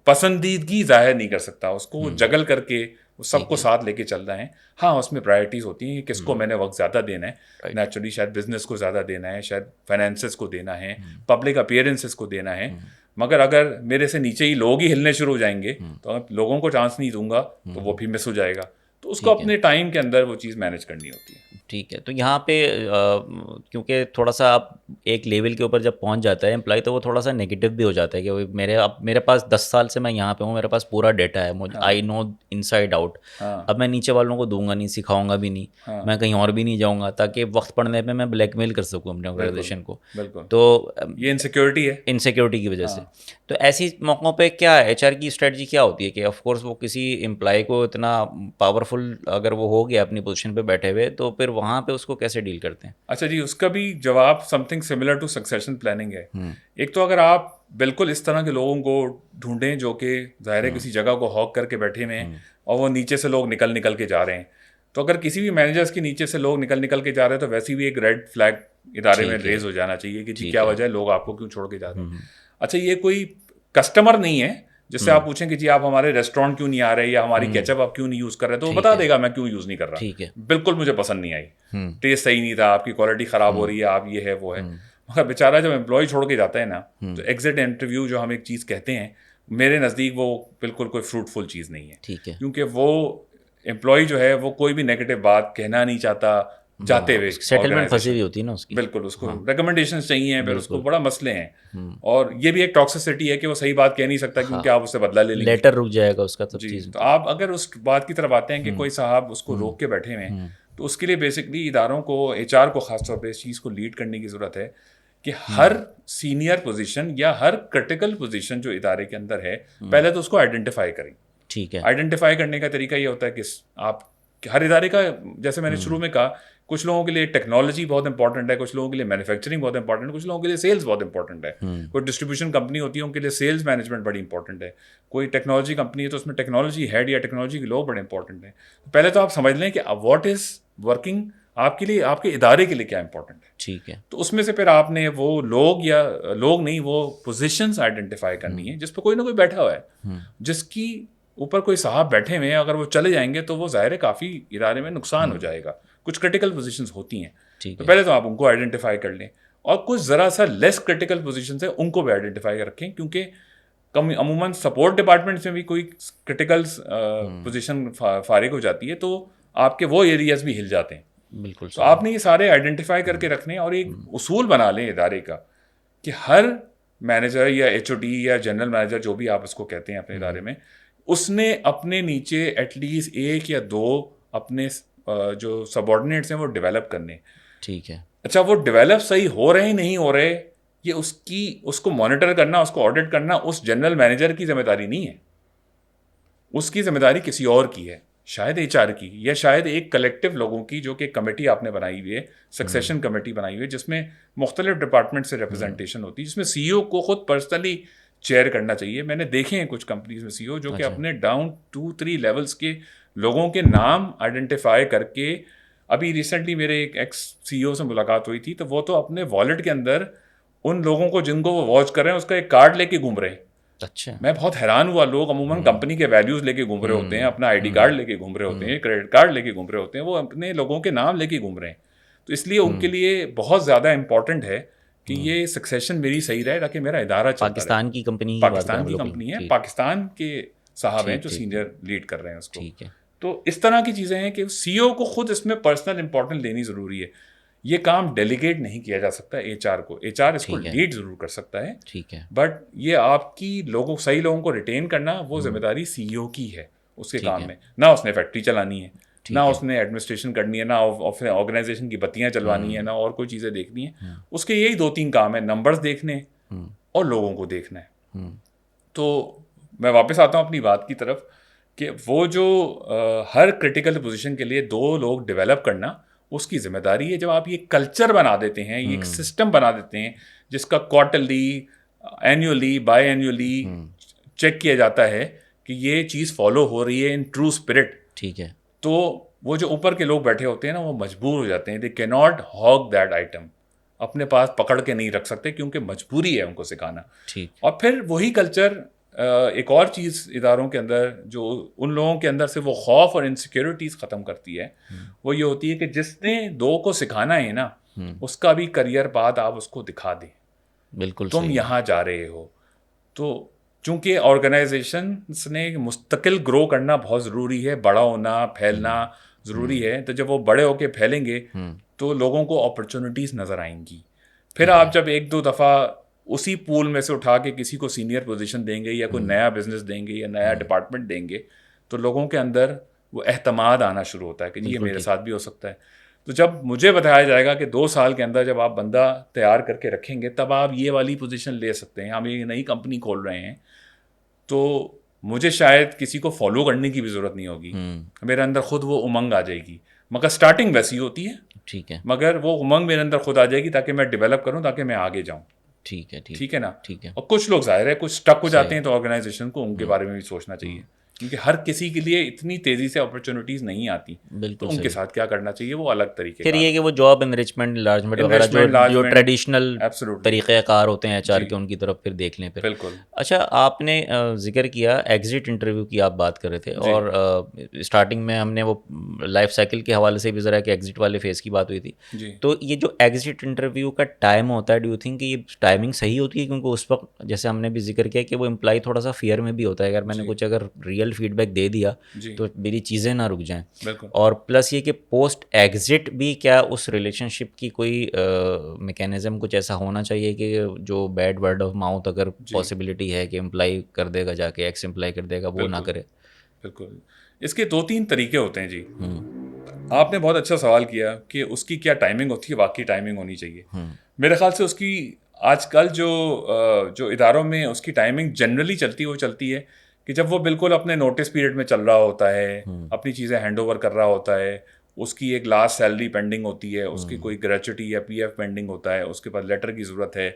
پسندیدگی ظاہر نہیں کر سکتا. اس کو جگل کر کے وہ سب کو ساتھ لے کے چلنا ہے. ہاں اس میں پرائرٹیز ہوتی ہیں, کس کو میں نے وقت زیادہ دینا ہے. نیچرلی شاید بزنس کو زیادہ دینا ہے, شاید فائنینسز کو دینا ہے, پبلک اپیئرنسز کو دینا ہے. مگر اگر میرے سے نیچے ہی لوگ ہی ہلنے شروع ہو جائیں گے تو اگر لوگوں کو چانس نہیں دوں گا تو وہ بھی مس ہو جائے گا. تو اس کو اپنے ٹائم کے اندر وہ چیز مینیج کرنی ہوتی ہے. ٹھیک ہے. تو یہاں پہ کیونکہ تھوڑا سا آپ ایک لیول کے اوپر جب پہنچ جاتا ہے امپلائی تو وہ تھوڑا سا نگیٹو بھی ہو جاتا ہے کہ میرے پاس 10 سال سے میں یہاں پہ ہوں, میرے پاس پورا ڈیٹا ہے, آئی نو ان سائڈ آؤٹ. اب میں نیچے والوں کو دوں گا نہیں, سکھاؤں گا بھی نہیں, میں کہیں اور بھی نہیں جاؤں گا تاکہ وقت پڑنے پہ میں بلیک میل کر سکوں اپنے آرگنائزیشن کو. تو یہ انسیکیورٹی ہے, انسیکیورٹی کی وجہ سے. تو ایسی موقعوں پہ کیا ایچ آر کی اسٹریٹجی کیا ہوتی ہے کہ آف کورس وہ کسی امپلائی کو اتنا پاورفل اگر وہ ہو گیا اپنی پوزیشن پہ بیٹھے ہوئے تو پھر وہاں پہ اس کو کیسے ڈیل کرتے ہیں؟ اچھا جی, اس کا بھی جواب something similar to succession planning ہے. ایک تو اگر آپ بالکل اس طرح کے لوگوں کو ڈھونڈیں جو کہ ظاہر ہے کسی جگہ کو ہاک کر کے بیٹھے ہوئے ہیں اور وہ نیچے سے لوگ نکل کے جا رہے ہیں, تو اگر کسی بھی مینیجرس کے نیچے سے لوگ نکل کے جا رہے ہیں تو ویسے بھی ایک ریڈ فلیگ ادارے میں ریز ہو جانا چاہیے کہ جی کیا وجہ ہے, لوگ آپ کو کیوں چھوڑ کے جا رہے ہیں. اچھا یہ کوئی کسٹمر نہیں ہے جس سے آپ پوچھیں کہ جی آپ ہمارے ریسٹورینٹ کیوں نہیں آ رہے یا ہماری کیچپ آپ کیوں نہیں یوز کر رہے, تو وہ بتا دے گا میں کیوں یوز نہیں کر رہا, بالکل مجھے پسند نہیں آئی, ٹیسٹ صحیح نہیں تھا, آپ کی کوالٹی خراب ہو رہی ہے, آپ یہ ہے وہ ہے. مگر بیچارہ جب امپلائی چھوڑ کے جاتا ہے نا تو ایگزٹ انٹرویو جو ہم ایک چیز کہتے ہیں, میرے نزدیک وہ بالکل کوئی فروٹفل چیز نہیں ہے. کیونکہ وہ امپلائی جو ہے وہ کوئی بھی نیگیٹو بات کہنا نہیں چاہتا جاتے ہوئے, سیٹلمنٹ پھنسی ہوئی ہوتی ہے نا اس کی. بالکل, اس کو ریکمنڈیشنز چاہیے, پھر اس کو بڑا مسئلے ہیں. اور یہ بھی ایک ٹاکسسٹی ہے کہ وہ صحیح بات کہہ نہیں سکتا کیونکہ آپ اس سے بدلہ لے لیں گے, لیٹر رک جائے گا اس کا. جی, تو آپ اگر اس بات کی طرف آتے ہیں کہ کوئی صاحب اس کو روک کے بیٹھے ہوئے ہیں تو اس کے لیے بیسکلی اداروں کو, ایچ آر کو خاص طور پہ اس چیز کو لیڈ کرنے کی ضرورت ہے کہ ہر سینئر پوزیشن یا ہر کرٹیکل پوزیشن جو ادارے کے اندر ہے پہلے تو اس کو آئیڈینٹیفائی کریں. ٹھیک ہے. آئیڈینٹیفائی کرنے کا طریقہ یہ ہوتا ہے کہ آپ ہر ادارے کا, جیسے میں نے شروع میں کہا, کچھ لوگوں کے لیے ٹیکنالوجی بہت امپورٹنٹ ہے, کچھ لوگوں کے لیے مینوفیکچرنگ بہت امپورٹنٹ ہے, کچھ لوگوں کے لیے سیلس بہت امپورٹنٹ ہے. کوئی ڈسٹریبیوشن کمپنی ہوتی ہے ان کے لیے سیلس مینجمنٹ بڑی امپورٹنٹ ہے. کوئی ٹیکنالوجی کمپنی ہے تو اس میں ٹیکنالوجی ہیڈ یا ٹیکنالوجی کے لوگ بڑے امپورٹنٹ ہیں. پہلے تو آپ سمجھ لیں کہ واٹ از ورکنگ آپ کے لیے, آپ کے ادارے کے لیے کیا امپورٹنٹ ہے. ٹھیک ہے. تو اس میں سے پھر آپ نے وہ لوگ نہیں وہ پوزیشنس آئیڈینٹیفائی کرنی ہے جس پہ کوئی نہ کوئی بیٹھا ہوا ہے, جس کی اوپر کوئی صاحب بیٹھے ہوئے ہیں. اگر وہ چلے جائیں گے تو وہ ظاہر ہے کافی ادارے میں نقصان ہو جائے گا. کچھ کرٹیکل پوزیشنز ہوتی ہیں تو پہلے تو آپ ان کو آئیڈینٹیفائی کر لیں, اور کچھ ذرا سا لیس کرٹیکل پوزیشنز ہیں ان کو بھی آئیڈینٹیفائی رکھیں, کیونکہ عموماً سپورٹ ڈپارٹمنٹ میں بھی کوئی کرٹیکل پوزیشن فارغ ہو جاتی ہے تو آپ کے وہ ایریاز بھی ہل جاتے ہیں. بالکل. تو آپ نے یہ سارے آئیڈینٹیفائی کر کے رکھنے, اور ایک اصول بنا لیں ادارے کا کہ ہر مینیجر یا ایچ او ڈی یا جنرل مینیجر جو بھی آپ اس کو کہتے ہیں اپنے ادارے میں, اس نے اپنے نیچے ایٹ لیسٹ 1 یا 2 اپنے جو سب آرڈینیٹس ہیں وہ ڈیولپ کرنے. ٹھیک ہے. اچھا وہ ڈیولپ صحیح ہو رہے نہیں ہو رہے یہ اس کو مانیٹر کرنا, اس کو آڈٹ کرنا اس جنرل مینیجر کی ذمہ داری نہیں ہے, اس کی ذمہ داری کسی اور کی ہے, شاید ایچ آر کی, یا شاید ایک کلیکٹیو لوگوں کی, جو کہ کمیٹی آپ نے بنائی ہوئی ہے, سکسیشن کمیٹی بنائی ہوئی ہے, جس میں مختلف ڈپارٹمنٹ سے ریپرزنٹیشن ہوتی ہے, جس میں سی ای او کو خود پرسنلی چیئر کرنا چاہیے. میں نے دیکھے ہیں کچھ کمپنیز میں سی ای او جو کہ اپنے ڈاؤن 2-3 لیولس کے لوگوں کے نام آئیڈینٹیفائی کر کے, ابھی ریسنٹلی میرے ایک ایکس سی ای او سے ملاقات ہوئی تھی, تو وہ تو اپنے والیٹ کے اندر ان لوگوں کو جن کو وہ واچ کر رہے ہیں اس کا ایک کارڈ لے کے گھوم رہے ہیں. اچھا, میں بہت حیران ہوا, لوگ عموماً کمپنی کے ویلیوز لے کے گھوم رہے ہوتے ہیں, اپنا آئی ڈی کارڈ لے کے گھوم رہے ہوتے ہیں, کریڈٹ کارڈ لے کے گھوم رہے ہوتے ہیں, وہ اپنے لوگوں کے نام لے کے گھوم رہے ہیں. تو اس لیے ان کے لیے بہت زیادہ امپورٹنٹ ہے کہ یہ سکسیشن میری صحیح رہے, تاکہ میرا ادارہ چلتا رہے. پاکستان کی کمپنی ہے, پاکستان کے صاحب ہیں جو سینئر لیڈ کر رہے ہیں اس کو. تو اس طرح کی چیزیں ہیں کہ سی او کو خود اس میں پرسنل امپورٹنس دینی ضروری ہے. یہ کام ڈیلیگیٹ نہیں کیا جا سکتا ایچ آر کو, ایچ آر اس کو لیڈ ضرور کر سکتا ہے, ٹھیک ہے, بٹ یہ آپ کی صحیح لوگوں کو ریٹین کرنا وہ ذمہ داری سی ای او کی ہے اس کے کام میں. نہ اس نے فیکٹری چلانی ہے, نہ اس نے ایڈمنسٹریشن کرنی ہے, نہ آرگنائزیشن کی بتیاں چلوانی ہے, نہ اور کوئی چیزیں دیکھنی ہیں. اس کے یہی 2-3 کام ہیں, نمبرز دیکھنے اور لوگوں کو دیکھنا ہے. تو میں واپس آتا ہوں اپنی بات کی طرف کہ وہ جو ہر کریٹیکل پوزیشن کے لیے 2 لوگ ڈیولپ کرنا اس کی ذمہ داری ہے. جب آپ یہ کلچر بنا دیتے ہیں, یہ ایک سسٹم بنا دیتے ہیں جس کا کوارٹرلی, اینیولی, بائی اینیولی چیک کیا جاتا ہے کہ یہ چیز فالو ہو رہی ہے ان ٹرو اسپرٹ, ٹھیک ہے, تو وہ جو اوپر کے لوگ بیٹھے ہوتے ہیں نا, وہ مجبور ہو جاتے ہیں. دے کی ناٹ ہاگ دیٹ آئٹم, اپنے پاس پکڑ کے نہیں رکھ سکتے کیونکہ مجبوری ہے ان کو سکھانا. اور پھر وہی کلچر ایک اور چیز اداروں کے اندر جو ان لوگوں کے اندر سے وہ خوف اور انسیکیورٹیز ختم کرتی ہے, وہ یہ ہوتی ہے کہ جس نے 2 کو سکھانا ہے نا, اس کا بھی کریئر بعد آپ اس کو دکھا دیں. بالکل, تم یہاں جا رہے ہو. تو چونکہ آرگنائزیشنس نے مستقل گرو کرنا بہت ضروری ہے, بڑا ہونا, پھیلنا ضروری ہے. تو جب وہ بڑے ہو کے پھیلیں گے تو لوگوں کو اپرچونیٹیز نظر آئیں گی. پھر آپ جب 1-2 دفعہ اسی پول میں سے اٹھا کے کسی کو سینئر پوزیشن دیں گے, یا کوئی نیا بزنس دیں گے, یا نیا ڈپارٹمنٹ دیں گے, تو لوگوں کے اندر وہ اعتماد آنا شروع ہوتا ہے کہ جی یہ میرے ساتھ بھی ہو سکتا ہے. تو جب مجھے بتایا جائے گا کہ 2 سال کے اندر جب آپ بندہ تیار کر کے رکھیں گے تب آپ یہ والی پوزیشن لے سکتے ہیں, ہم یہ نئی کمپنی کھول رہے ہیں, تو مجھے شاید کسی کو فالو کرنے کی بھی ضرورت نہیں ہوگی, میرے اندر خود وہ امنگ آ جائے گی. مگر اسٹارٹنگ ویسی ہوتی ہے, ٹھیک ہے, مگر وہ امنگ میرے اندر خود آ جائے گی تاکہ میں ڈیولپ کروں, تاکہ میں آگے جاؤں. ٹھیک ہے نا. اور کچھ لوگ ظاہر ہے کچھ اسٹک ہو جاتے ہیں, تو آرگنائزیشن کو ان کے بارے میں بھی سوچنا چاہیے, کیونکہ ہر کسی کے لیے اتنی تیزی سے اپرچونیٹیز نہیں آتی. بالکل, ان کے ساتھ کیا کرنا چاہیے وہ الگ طریقے. پھر یہ کہ وہ جاب انرچمنٹ, انلارجمنٹ وغیرہ جو ٹریڈیشنل طریقہ کار ہوتے ہیں ایچ آر کے, ان کی طرف پھر دیکھ لیں. پھر بالکل. اچھا, آپ نے ذکر کیا ایگزٹ انٹرویو کی, آپ بات کر رہے تھے, اور اسٹارٹنگ میں ہم نے وہ لائف سائیکل کے حوالے سے بھی ذرا کہ ایگزٹ والے فیز کی بات ہوئی تھی. تو یہ جو ایگزٹ انٹرویو کا ٹائم ہوتا ہے, ڈو یو تھنک کہ یہ ٹائمنگ صحیح ہوتی ہے؟ کیونکہ اس وقت جیسے ہم نے بھی ذکر کیا کہ وہ امپلائی تھوڑا سا فیئر میں بھی ہوتا ہے, اگر میں نے کچھ اگر ریئل فیڈ بیک دے دیا تو میری چیزیں نہ رک جائیں. اور پلس یہ کہ پوسٹ ایگزٹ بھی کیا اس ریلیشن شپ کی کوئی میکینزم کچھ ایسا ہونا چاہیے کہ جو بیڈ ورڈ آف ماؤتھ اگر پاسبلٹی ہے کہ امپلائی کر دے گا جا کے, ایکس امپلائی کر دے گا, وہ نہ کرے. بالکل, اس کے 2-3 طریقے ہوتے ہیں. جی آپ نے بہت اچھا سوال کیا کہ اس کی کیا ٹائمنگ ہوتی ہے, واقعی ٹائمنگ ہونی چاہیے. میرے خیال سے اس کی آج کل جو اداروں میں اس کی ٹائمنگ جنرلی چلتی ہے, وہ چلتی ہے کہ جب وہ بالکل اپنے نوٹس پیریڈ میں چل رہا ہوتا ہے, اپنی چیزیں ہینڈ اوور کر رہا ہوتا ہے, اس کی ایک لاسٹ سیلری پینڈنگ ہوتی ہے, اس کی کوئی گریچوٹی یا پی ایف پینڈنگ ہوتا ہے, اس کے پاس لیٹر کی ضرورت ہے,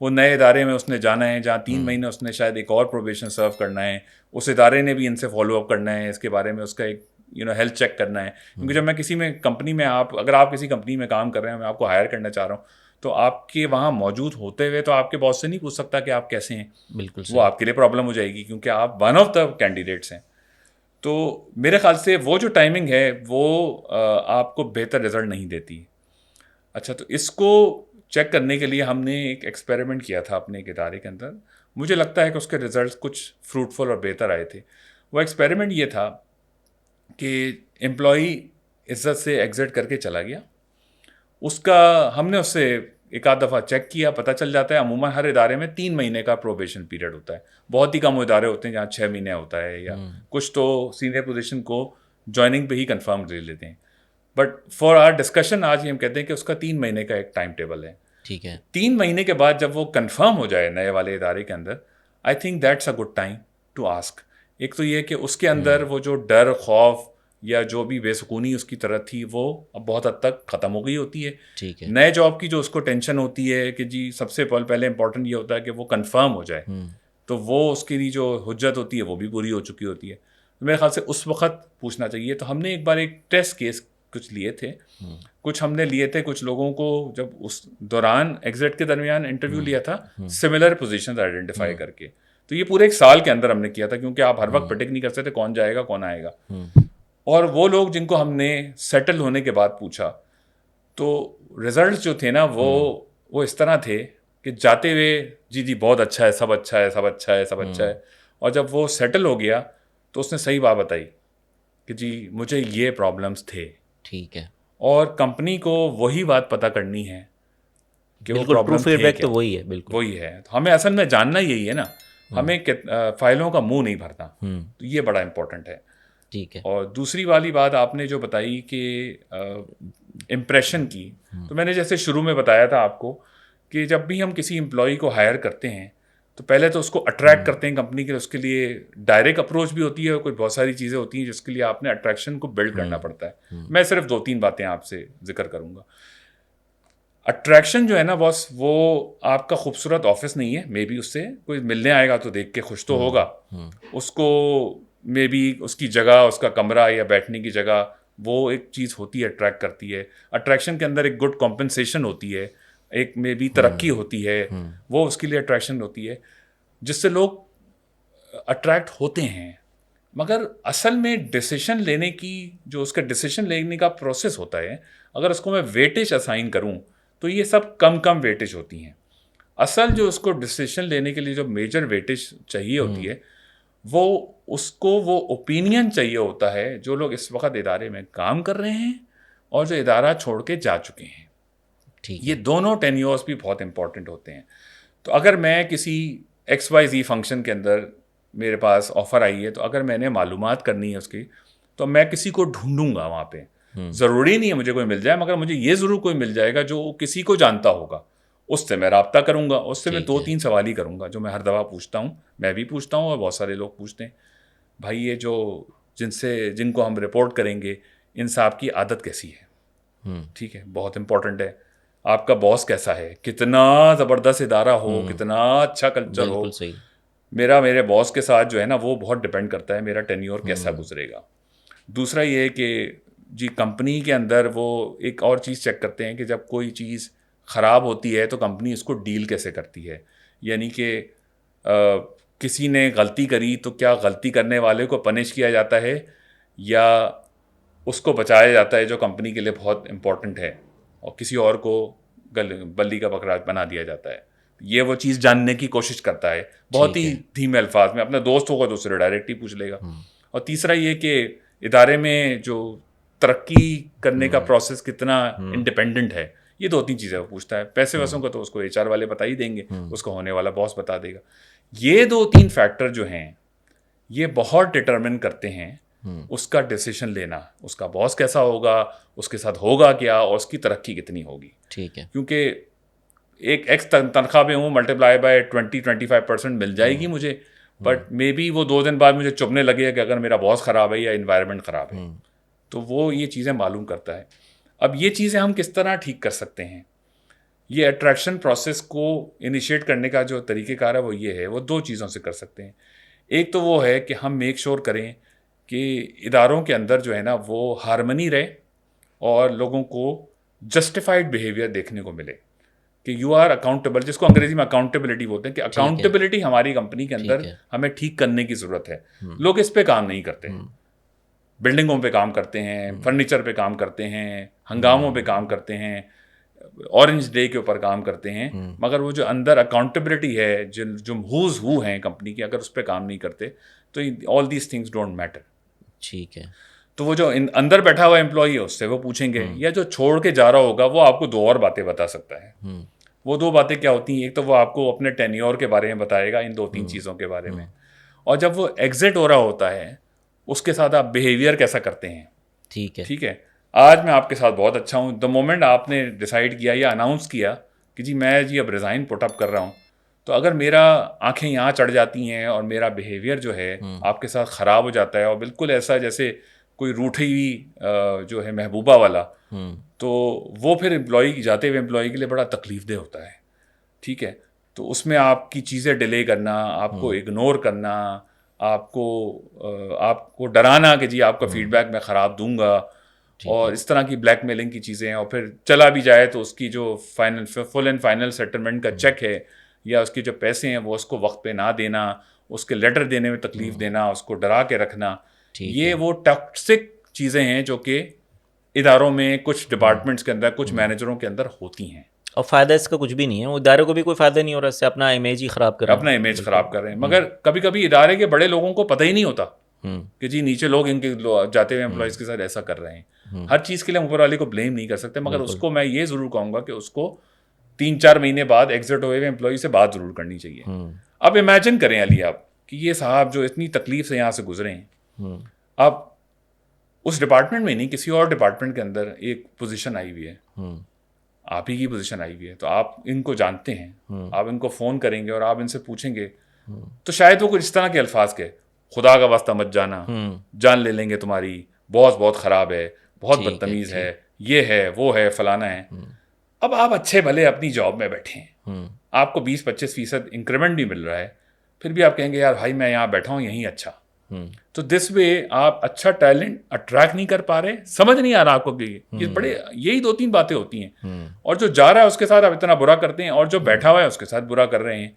وہ نئے ادارے میں اس نے جانا ہے جہاں 3 مہینے اس نے شاید ایک اور پروبیشن سرو کرنا ہے, اس ادارے نے بھی ان سے فالو اپ کرنا ہے, اس کے بارے میں اس کا ایک ہیلتھ چیک کرنا ہے. کیونکہ جب میں کسی میں کمپنی میں اگر آپ کسی کمپنی میں کام کر رہے ہیں, میں آپ کو ہائر کرنا چاہ رہا ہوں, تو آپ کے وہاں موجود ہوتے ہوئے تو آپ کے باس سے نہیں پوچھ سکتا کہ آپ کیسے ہیں. بالکل, وہ آپ کے لیے پرابلم ہو جائے گی کیونکہ آپ ون آف دا کینڈیڈیٹس ہیں. تو میرے خیال سے وہ جو ٹائمنگ ہے وہ آپ کو بہتر رزلٹ نہیں دیتی. اچھا, تو اس کو چیک کرنے کے لیے ہم نے ایک ایکسپیریمنٹ کیا تھا اپنے ایک ادارے کے اندر. مجھے لگتا ہے کہ اس کے رزلٹس کچھ فروٹفل اور بہتر آئے تھے. وہ ایکسپیریمنٹ یہ تھا کہ امپلائی عزت سے ایگزٹ کر کے چلا گیا, اس کا ہم نے اس سے ایک آدھ دفعہ چیک کیا, پتہ چل جاتا ہے عموماً ہر ادارے میں 3 مہینے کا پروبیشن پیریڈ ہوتا ہے. بہت ہی کم ادارے ہوتے ہیں جہاں 6 مہینے ہوتا ہے, یا کچھ تو سینئر پوزیشن کو جوائننگ پہ ہی کنفرم لے لیتے ہیں. بٹ فار آر ڈسکشن آج ہی ہم کہتے ہیں کہ اس کا 3 مہینے کا ایک ٹائم ٹیبل ہے. ٹھیک ہے. 3 مہینے کے بعد جب وہ کنفرم ہو جائے نئے والے ادارے کے اندر, I think that's a good time to ask. ایک تو یہ کہ اس کے اندر وہ جو ڈر, خوف یا جو بھی بے سکونی اس کی طرح تھی وہ اب بہت حد تک ختم ہو گئی ہوتی ہے. ٹھیک ہے. نئے جاب کی جو اس کو ٹینشن ہوتی ہے کہ جی سب سے پہلے امپورٹنٹ یہ ہوتا ہے کہ وہ کنفرم ہو جائے, تو وہ اس کے لیے جو حجت ہوتی ہے وہ بھی پوری ہو چکی ہوتی ہے. تو میرے خیال سے اس وقت پوچھنا چاہیے. تو ہم نے ایک بار ایک ٹیسٹ کیس کچھ لیے تھے, کچھ ہم نے لیے تھے کچھ لوگوں کو جب اس دوران ایگزٹ کے درمیان انٹرویو لیا تھا, سملر پوزیشنز آئیڈینٹیفائی کر کے. تو یہ پورے 1 سال کے اندر ہم نے کیا تھا, کیونکہ آپ ہر وقت پریڈکٹ نہیں کر سکتے کون جائے گا کون آئے گا. اور وہ لوگ جن کو ہم نے سیٹل ہونے کے بعد پوچھا تو رزلٹس جو تھے نا وہ اس طرح تھے کہ جاتے ہوئے جی بہت اچھا ہے, سب اچھا ہے, سب اچھا ہے, سب اچھا ہے, اور جب وہ سیٹل ہو گیا تو اس نے صحیح بات بتائی کہ جی مجھے یہ پرابلمس تھے. ٹھیک ہے. اور کمپنی کو وہی بات پتہ کرنی ہے کہ وہ بالکل ٹرو فیڈ بیک تو وہی ہے. بالکل وہی ہے. تو ہمیں اصل میں جاننا یہی ہے نا, ہمیں فائلوں کا منہ نہیں بھرنا, تو یہ بڑا امپورٹنٹ ہے. ٹھیک ہے. اور دوسری والی بات آپ نے جو بتائی کہ امپریشن کی, تو میں نے جیسے شروع میں بتایا تھا آپ کو کہ جب بھی ہم کسی امپلائی کو ہائر کرتے ہیں تو پہلے تو اس کو اٹریکٹ کرتے ہیں کمپنی کے, اس کے لیے ڈائریکٹ اپروچ بھی ہوتی ہے, اور کوئی بہت ساری چیزیں ہوتی ہیں جس کے لیے آپ نے اٹریکشن کو بلڈ کرنا پڑتا ہے. میں صرف 2-3 باتیں آپ سے ذکر کروں گا. اٹریکشن جو ہے نا باس, وہ آپ کا خوبصورت آفس نہیں ہے, مے بی اس سے کوئی ملنے آئے گا تو دیکھ کے خوش تو ہوگا, اس کو مے بی اس کی جگہ, اس کا کمرہ یا بیٹھنے کی جگہ, وہ ایک چیز ہوتی ہے اٹریکٹ کرتی ہے. اٹریکشن کے اندر ایک گڈ کمپنسیشن ہوتی ہے, ایک مے بی ترقی ہوتی ہے, وہ اس کے لیے اٹریکشن ہوتی ہے جس سے لوگ اٹریکٹ ہوتے ہیں. مگر اصل میں ڈیسیشن لینے کی جو اس کا ڈیسیشن لینے کا پروسیس ہوتا ہے, اگر اس کو میں ویٹیج اسائن کروں تو یہ سب کم ویٹیج ہوتی ہیں. اصل جو اس کو ڈیسیشن لینے کے لیے جو میجر ویٹیج چاہیے ہوتی ہے وہ اس کو وہ اوپینین چاہیے ہوتا ہے جو لوگ اس وقت ادارے میں کام کر رہے ہیں اور جو ادارہ چھوڑ کے جا چکے ہیں. یہ دونوں ٹینیورز بھی بہت امپورٹنٹ ہوتے ہیں. تو اگر میں کسی XYZ فنکشن کے اندر میرے پاس آفر آئی ہے, تو اگر میں نے معلومات کرنی ہے اس کی, تو میں کسی کو ڈھونڈوں گا وہاں پہ. ضروری نہیں ہے مجھے کوئی مل جائے, مگر مجھے یہ ضرور کوئی مل جائے گا جو کسی کو جانتا ہوگا, اس سے میں رابطہ کروں گا. اس سے میں 2-3 سوال ہی کروں گا جو میں ہر دفعہ پوچھتا ہوں, میں بھی پوچھتا ہوں اور بہت سارے لوگ پوچھتے ہیں, بھائی یہ جو جن کو ہم رپورٹ کریں گے ان صاحب کی عادت کیسی ہے. ٹھیک ہے, بہت امپورٹنٹ ہے. آپ کا باس کیسا ہے, کتنا زبردست ادارہ ہو, کتنا اچھا کلچر ہو, میرے باس کے ساتھ جو ہے نا وہ بہت ڈپینڈ کرتا ہے میرا ٹینیور کیسا گزرے گا. دوسرا یہ ہے کہ جی کمپنی کے اندر وہ ایک اور چیز چیک کرتے ہیں کہ جب کوئی چیز خراب ہوتی ہے تو کمپنی اس کو ڈیل کیسے کرتی ہے. یعنی کہ کسی نے غلطی کری تو کیا غلطی کرنے والے کو پنش کیا جاتا ہے یا اس کو بچایا جاتا ہے جو کمپنی کے لیے بہت امپورٹنٹ ہے, اور کسی اور کو بلی کا بکرا بنا دیا جاتا ہے. یہ وہ چیز جاننے کی کوشش کرتا ہے بہت ہی دھیمے الفاظ میں. اپنا دوست ہوگا تو اس سے ڈائریکٹ ہی پوچھ لے گا. اور تیسرا یہ کہ ادارے میں جو ترقی کرنے کا پروسیس کتنا انڈیپینڈنٹ ہے, یہ 2-3 چیزیں وہ پوچھتا ہے. پیسے ویسوں کا تو اس کو HR والے بتا ہی دیں گے, اس کو ہونے والا باس بتا دے گا. یہ 2-3 فیکٹر جو ہیں یہ بہت ڈٹرمن کرتے ہیں اس کا ڈیسیشن لینا, اس کا باس کیسا ہوگا, اس کے ساتھ ہوگا کیا, اور اس کی ترقی کتنی ہوگی. ٹھیک ہے. کیونکہ ایک ایکس تنخواہ پہ ہوں, ملٹیپلائی بائی 20-25% مل جائے گی مجھے, بٹ مے بی وہ 2 دن بعد مجھے چبھنے لگے کہ اگر میرا باس خراب ہے یا انوائرمنٹ خراب ہے. تو وہ یہ چیزیں معلوم کرتا ہے. اب یہ چیزیں ہم کس طرح ٹھیک کر سکتے ہیں, یہ اٹریکشن پروسیس کو انیشیٹ کرنے کا جو طریقہ کار ہے وہ یہ ہے, وہ 2 چیزوں سے کر سکتے ہیں. ایک تو وہ ہے کہ ہم میک شور کریں کہ اداروں کے اندر جو ہے نا وہ ہارمنی رہے اور لوگوں کو جسٹیفائڈ بیہیویئر دیکھنے کو ملے کہ یو آر اکاؤنٹیبل, جس کو انگریزی میں اکاؤنٹیبلٹی بولتے ہیں کہ اکاؤنٹیبلٹی ہماری کمپنی کے اندر ہمیں ٹھیک کرنے کی ضرورت ہے. لوگ اس پہ کام نہیں کرتے, بلڈنگوں پہ کام کرتے ہیں, فرنیچر پہ کام کرتے ہیں, ہنگاموں پہ کام کرتے ہیں, اورنج ڈے کے اوپر کام کرتے ہیں, مگر وہ جو اندر اکاؤنٹیبلٹی ہے, جو ہوز ہو ہیں کمپنی کی, اگر اس پہ کام نہیں کرتے تو all these things don't matter. ٹھیک ہے. تو وہ جو اندر بیٹھا ہوا امپلائی ہے اس سے وہ پوچھیں گے, یا جو چھوڑ کے جا رہا ہوگا وہ آپ کو 2 اور باتیں بتا سکتا ہے. وہ 2 باتیں کیا ہوتی ہیں, ایک تو وہ آپ کو اپنے ٹینیور کے بارے میں بتائے گا, ان 2-3 چیزوں کے بارے میں, اور جب وہ ایگزٹ ہو رہا ہوتا ہے اس کے ساتھ آپ بیہیویئر کیسا کرتے ہیں. ٹھیک ہے, آج میں آپ کے ساتھ بہت اچھا ہوں, دا مومنٹ آپ نے ڈیسائیڈ کیا یا اناؤنس کیا کہ جی میں جی اب ریزائن پٹ اپ کر رہا ہوں، تو اگر میرا آنکھیں یہاں چڑھ جاتی ہیں اور میرا بیہیویئر جو ہے آپ کے ساتھ خراب ہو جاتا ہے اور بالکل ایسا جیسے کوئی روٹھی ہوئی جو ہے محبوبہ والا، تو وہ پھر امپلائی جاتے ہوئے امپلائی کے لیے بڑا تکلیف دہ ہوتا ہے. ٹھیک ہے، تو اس میں آپ کی چیزیں ڈیلے کرنا، آپ کو اگنور کرنا، آپ کو ڈرانا کہ جی آپ کا فیڈ بیک میں خراب دوں گا، اور اس طرح کی بلیک میلنگ کی چیزیں، اور پھر چلا بھی جائے تو اس کی جو فل اینڈ فائنل سیٹلمنٹ کا چیک ہے یا اس کے جو پیسے ہیں وہ اس کو وقت پہ نہ دینا، اس کے لیٹر دینے میں تکلیف دینا، اس کو ڈرا کے رکھنا، یہ وہ ٹاکسک چیزیں ہیں جو کہ اداروں میں کچھ ڈپارٹمنٹس کے اندر کچھ مینیجروں کے اندر ہوتی ہیں. اور فائدہ اس کا کچھ بھی نہیں ہے، وہ ادارے کو بھی کوئی فائدہ نہیں ہو رہا، اس سے اپنا امیج ہی خراب کر رہے ہیں، اپنا امیج خراب کر رہے ہیں. مگر کبھی کبھی ادارے کے بڑے لوگوں کو پتہ ہی نہیں ہوتا کہ جی نیچے لوگ ان کے جاتے ہوئے امپلائیز کے ساتھ ایسا کر رہے ہیں. ہر چیز کے لیے اوپر والے کو بلیم نہیں کر سکتے، مگر اس کو میں یہ ضرور کہوں گا کہ اس کو 3-4 مہینے بعد ایگزٹ ہوئے ہوئے امپلائی سے بات ضرور کرنی چاہیے. اب امیجن کریں علی آپ کہ یہ صاحب جو اتنی تکلیف سے یہاں سے گزرے ہیں، اب اس ڈپارٹمنٹ میں نہیں کسی اور ڈپارٹمنٹ کے اندر ایک پوزیشن آئی ہوئی ہے، آپ ہی کی پوزیشن آئی ہوئی ہے، تو آپ ان کو جانتے ہیں، آپ ان کو فون کریں گے اور آپ ان سے پوچھیں گے تو شاید وہ کچھ اس طرح کے الفاظ کے خدا کا واسطہ مت جانا، جان لے لیں گے تمہاری، باس بہت خراب ہے، بہت بدتمیز ہے، یہ ہے وہ ہے فلانا ہے. اب آپ اچھے بھلے اپنی جاب میں بیٹھے ہیں، آپ کو 20-25% انکریمنٹ بھی مل رہا ہے، پھر بھی آپ کہیں گے یار بھائی میں یہاں بیٹھا ہوں یہیں اچھا. تو دس وے آپ اچھا ٹیلنٹ اٹریکٹ نہیں کر پا رہے، سمجھ نہیں آ رہا آپ کو کہ یہ بڑے یہی 2-3 باتیں ہوتی ہیں، اور جو جا رہا ہے اس کے ساتھ آپ اتنا برا کرتے ہیں اور جو بیٹھا ہوا ہے اس کے ساتھ برا کر رہے ہیں.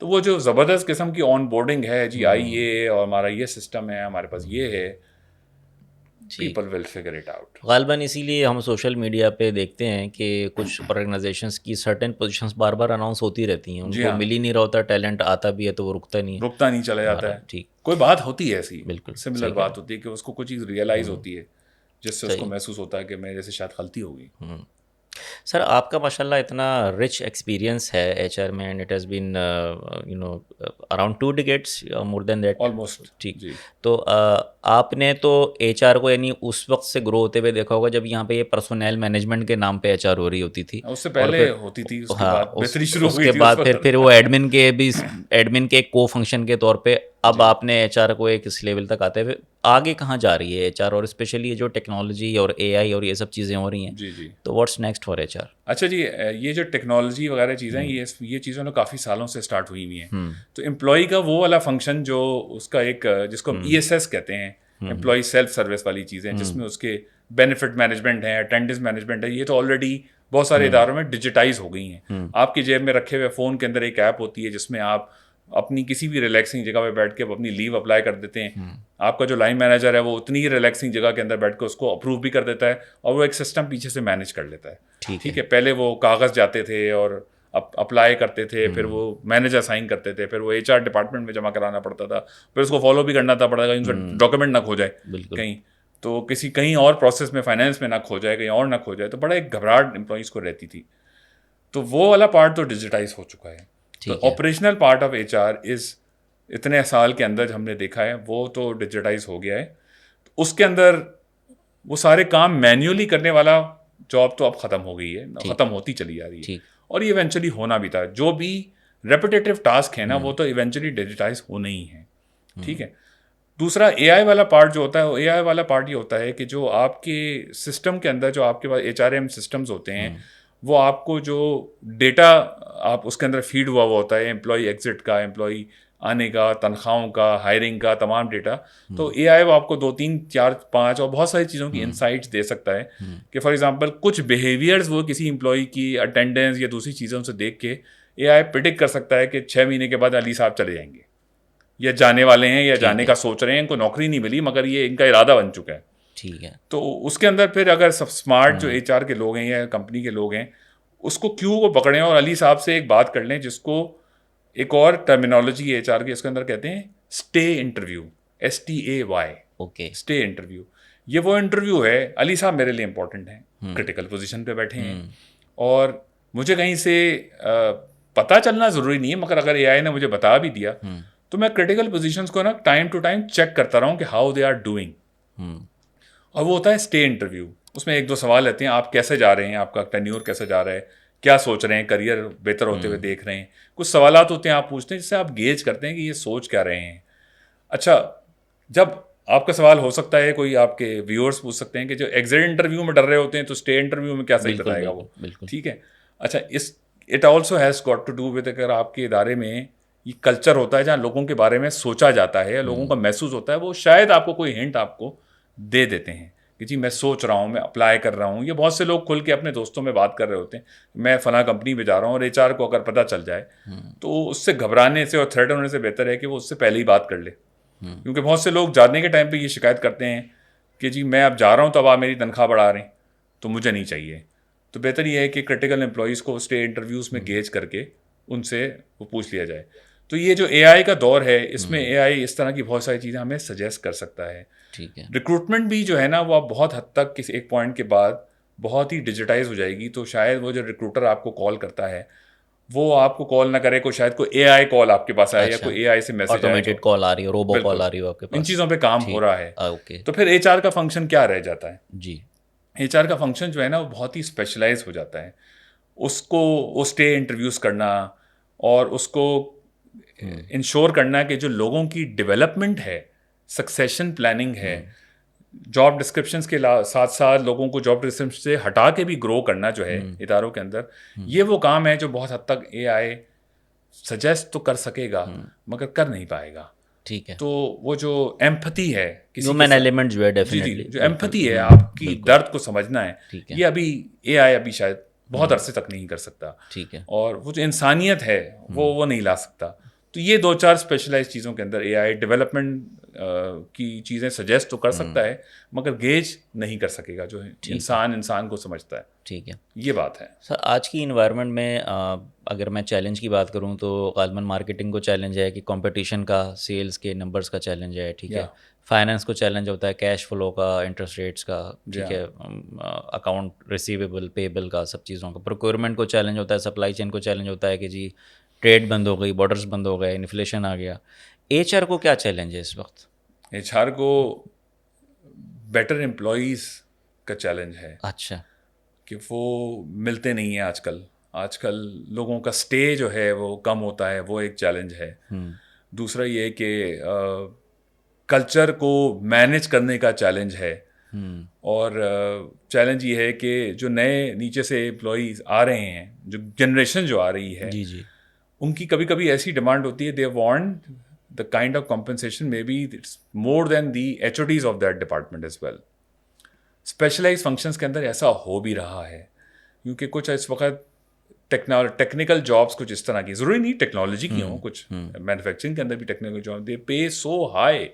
تو وہ جو زبردست قسم کی آن بورڈنگ ہے، جی آئیے اور ہمارا یہ سسٹم ہے، ہمارے پاس یہ ہے، people will figure it out. غالباً اسی لیے ہم سوشل میڈیا پہ دیکھتے ہیں کہ کچھ آرگنائزیشنز کی سرٹن پوزیشنز بار بار اناؤنس ہوتی رہتی ہیں، ان کو مل ہی نہیں رہا ہوتا، ٹیلنٹ آتا بھی ہے تو وہ رکتا نہیں چلا جاتا ہے. ٹھیک، کوئی بات ہوتی ہے ایسی، بالکل سملر بات ہوتی ہے کہ اس کو کوئی چیز ریئلائز ہوتی ہے جس سے اس کو محسوس ہوتا ہے کہ میرے سے شاید غلطی ہو گئی. سر آپ کا ماشاء اللہ اتنا رچ ایکسپیرینس ہے ایچ آر میں، and it has been around 2 decades more than that almost. ٹھیک، تو آپ نے تو ایچ آر کو یعنی اس وقت سے گرو ہوتے ہوئے دیکھا ہوگا جب یہاں پہ یہ پرسونل مینجمنٹ کے نام پہ ایچ آر ہو رہی ہوتی تھی، اس سے پہلے ہوتی تھی، اس کے بعد بہتری شروع اس ہوئی کے تھی. بعد پھر وہ ایڈمن کے کو فنکشن کے طور پہ اب آپ نے ایچ آر کو ایک اس لیول تک آتے ہوئے آگے کہاں جا رہی ہے ایچ آر، اور اسپیشلی یہ جو ٹیکنالوجی اور اے آئی اور یہ سب چیزیں ہو رہی ہیں، جی تو what's next for H R? اچھا جی، یہ جو ٹیکنالوجی وغیرہ چیزیں یہ چیزوں نے کافی سالوں سے اسٹارٹ ہوئی ہوئی ہیں. تو امپلائی کا وہ والا فنکشن جو اس کا ایک جس کو ای ایس ایس کہتے ہیں، امپلائی سیلف سروس والی چیزیں، جس میں اس کے بینیفٹ مینجمنٹ ہے، اٹینڈنس مینجمنٹ ہے، یہ تو آلریڈی بہت سارے اداروں میں ڈیجیٹائز ہو گئی ہیں. آپ کی جیب میں رکھے ہوئے فون کے اندر ایک ایپ ہوتی ہے جس میں آپ اپنی کسی بھی ریلیکسنگ جگہ پہ بیٹھ کے اپنی لیو اپلائی کر دیتے ہیں. آپ کا جو لائن مینیجر ہے وہ اتنی ہی ریلیکسنگ جگہ کے اندر بیٹھ کے اس کو اپروو بھی کر دیتا ہے اور وہ ایک سسٹم پیچھے سے مینیج کر لیتا ہے. ٹھیک ہے، پہلے وہ کاغذ جاتے تھے اور اپلائی کرتے تھے، پھر وہ مینیجر سائن کرتے تھے، پھر وہ ایچ آر ڈپارٹمنٹ میں جمع کرانا پڑتا تھا، پھر اس کو فالو بھی کرنا تھا پڑتا تھا ان سے ڈاکیومنٹ نہ کھو جائے کہیں، تو کہیں اور پروسیس میں فائنینس میں نہ کھو جائے، کہیں اور نہ کھو جائے، تو بڑا ایک گھبراہٹ امپلائیز کو رہتی تھی. تو وہ والا پارٹ تو ڈیجیٹائز ہو چکا ہے. تو operational part of H R اتنے سال کے اندر ہم نے دیکھا ہے وہ تو ڈیجیٹائز ہو گیا ہے. اس کے اندر وہ سارے کام مینولی کرنے والا جاب تو اب ختم ہو گئی ہے، ختم ہوتی چلی جا رہی ہے، اور یہ ایونچولی ہونا بھی تھا. جو بھی ریپیٹیٹیو ٹاسک ہیں نا وہ تو ایونچولی ڈیجیٹائز ہونے ہی ہیں. ٹھیک ہے. دوسرا اے آئی والا پارٹ جو ہوتا ہے، اے آئی والا پارٹ یہ ہوتا ہے کہ جو آپ کے سسٹم کے اندر جو آپ کے پاس ایچ آر ایم سسٹمز ہوتے ہیں، وہ آپ کو جو ڈیٹا آپ اس کے اندر فیڈ ہوا ہوتا ہے، امپلائی ایگزٹ کا، امپلائی آنے کا، تنخواہوں کا، ہائرنگ کا، تمام ڈیٹا، تو اے آئی وہ آپ کو 2-3 4 5 اور بہت ساری چیزوں کی انسائٹس دے سکتا ہے کہ فار ایگزامپل کچھ بیہیویئرز وہ کسی امپلائی کی اٹینڈنس یا دوسری چیزوں سے دیکھ کے اے آئی پریڈکٹ کر سکتا ہے کہ 6 مہینے کے بعد علی صاحب چلے جائیں گے یا جانے والے ہیں یا جانے کا سوچ رہے ہیں، ان کو نوکری نہیں ملی مگر یہ ان کا ارادہ بن چکا ہے. ٹھیک ہے. تو اس کے اندر پھر اگر سب اسمارٹ جو ایچ آر کے لوگ ہیں یا کمپنی کے لوگ ہیں اس کو کیوں کو پکڑیں اور علی صاحب سے ایک بات کر لیں، جس کو ایک اور ٹرمینالوجی ایچ آر کی اس کے اندر کہتے ہیں stay interview, STAY. Okay, stay interview. یہ وہ انٹرویو ہے، علی صاحب میرے لیے امپورٹنٹ ہیں، کرٹیکل پوزیشن پہ بیٹھے ہیں اور مجھے کہیں سے پتہ چلنا ضروری نہیں ہے، مگر اگر اے آئی نے مجھے بتا بھی دیا تو میں کرٹیکل پوزیشنس کو نا ٹائم ٹو ٹائم چیک کرتا رہا ہوں کہ ہاؤ دے آر ڈوئنگ. اور وہ ہوتا ہے اسٹے انٹرویو. اس میں 1-2 سوال رہتے ہیں، آپ کیسے جا رہے ہیں، آپ کا ٹینیور کیسے جا رہا ہے، کیا سوچ رہے ہیں, کریئر بہتر ہوتے ہوئے دیکھ رہے ہیں, کچھ سوالات ہوتے ہیں آپ پوچھتے ہیں جس سے آپ گیج کرتے ہیں کہ یہ سوچ کیا رہے ہیں. اچھا, جب آپ کا سوال ہو سکتا ہے, کوئی آپ کے ویورز پوچھ سکتے ہیں کہ جو ایگزٹ انٹرویو میں ڈر رہے ہوتے ہیں تو اسٹے انٹرویو میں کیا صحیح بتائے گا وہ, ٹھیک ہے. اچھا, it also has got to do with, اگر آپ کے ادارے میں یہ کلچر ہوتا ہے جہاں لوگوں کے بارے میں سوچا جاتا ہے یا لوگوں کا محسوس ہوتا ہے, وہ شاید آپ کو کوئی ہنٹ آپ کو دے دیتے ہیں کہ جی میں سوچ رہا ہوں, میں اپلائی کر رہا ہوں. یہ بہت سے لوگ کھل کے اپنے دوستوں میں بات کر رہے ہوتے ہیں, میں فلاں کمپنی میں جا رہا ہوں, اور ایچ آر کو اگر پتہ چل جائے تو اس سے گھبرانے سے اور تھریٹ ہونے سے بہتر ہے کہ وہ اس سے پہلے ہی بات کر لے. کیونکہ بہت سے لوگ جانے کے ٹائم پہ یہ شکایت کرتے ہیں کہ جی میں اب جا رہا ہوں تو اب آپ میری تنخواہ بڑھا رہے ہیں تو مجھے نہیں چاہیے. تو بہتر یہ ہے کہ کرٹیکل امپلائیز کو اسٹے انٹرویوز میں گیج کر کے ان سے وہ پوچھ لیا جائے. تو یہ جو اے آئی کا دور ہے, اس میں اے آئی اس طرح کی بہت ساری چیزیں ہمیں سجیسٹ کر سکتا ہے. ٹھیک ہے. ریکروٹمنٹ بھی جو ہے نا وہ اب بہت حد تک کسی ایک پوائنٹ کے بعد بہت ہی ڈیجیٹائز ہو جائے گی. تو شاید وہ جو ریکروٹر آپ کو کال کرتا ہے وہ آپ کو کال نہ کرے, شاید کوئی اے آئی کال آپ کے پاس آئے یا کوئی اے آئی سے میسج آئے, آٹومیٹڈ کال آ رہی ہے, روبو کال آ رہی ہے آپ کے پاس. ان چیزوں پہ کام ہو رہا ہے. اوکے. تو پھر ایچ آر کا فنکشن کیا رہ جاتا ہے؟ جی, ایچ آر کا فنکشن جو ہے نا وہ بہت ہی اسپیشلائز ہو جاتا ہے. اس کو اسٹے انٹرویوز کرنا اور اس کو انشور کرنا کہ جو لوگوں کی ڈیولپمنٹ ہے, سکسیشن پلاننگ ہے, جاب ڈسکرپشنس کے ساتھ ساتھ لوگوں کو جاب ڈسکرپشن سے ہٹا کے بھی گرو کرنا جو ہے اداروں کے اندر, یہ وہ کام ہے جو بہت حد تک اے آئی سجیسٹ تو کر سکے گا مگر کر نہیں پائے گا. ٹھیک ہے. تو وہ جو ایمپتھی ہے, ہیومن ایلیمنٹ جو ہے ڈیفینیٹلی, جو ایمپتھی ہے, آپ کی درد کو سمجھنا ہے, یہ ابھی اے آئی ابھی شاید بہت عرصے تک نہیں کر سکتا. ٹھیک ہے. اور وہ جو انسانیت ہے وہ نہیں لا سکتا. تو یہ 2-4 اسپیشلائز چیزوں کے اندر اے آئی ڈیولپمنٹ کی چیزیں سجیسٹ تو کر سکتا ہے مگر گیج نہیں کر سکے گا جو انسان کو سمجھتا ہے. ٹھیک ہے, یہ بات ہے. سر آج کی انوائرمنٹ میں اگر میں چیلنج کی بات کروں تو غالباً مارکیٹنگ کو چیلنج ہے کہ کمپٹیشن کا, سیلز کے نمبرز کا چیلنج ہے. ٹھیک ہے. فائنانس کو چیلنج ہوتا ہے کیش فلو کا, انٹرسٹ ریٹس کا, ٹھیک ہے, اکاؤنٹ ریسیویبل پیبل کا, سب چیزوں کا. پروکیورمنٹ کو چیلنج ہوتا ہے, سپلائی چین کو چیلنج ہوتا ہے کہ جی ٹریڈ بند ہو گئی, بارڈرز بند ہو گئے, انفلیشن آ گیا. ایچ آر کو کیا چیلنج ہے اس وقت؟ ایچ آر کو بیٹر امپلائیز کا چیلنج ہے. اچھا. کہ وہ ملتے نہیں ہیں آج کل لوگوں کا اسٹے جو ہے وہ کم ہوتا ہے, وہ ایک چیلنج ہے. دوسرا یہ کہ کلچر کو مینیج کرنے کا چیلنج ہے. اور چیلنج یہ ہے کہ جو نئے نیچے سے امپلائیز آ رہے ہیں, جو جنریشن جو آ رہی ہے, ان کی کبھی کبھی ایسی ڈیمانڈ ہوتی ہے, they want the kind of compensation maybe it's more than the HODs of that department as well. Specialized functions کے اندر ایسا ہو بھی رہا ہے کیونکہ کچھ اس وقت ٹیکنیکل جابس کچھ اس طرح کی, ضروری نہیں ٹیکنالوجی کی ہوں, کچھ مینوفیکچرنگ کے اندر بھی technical job, they pay so high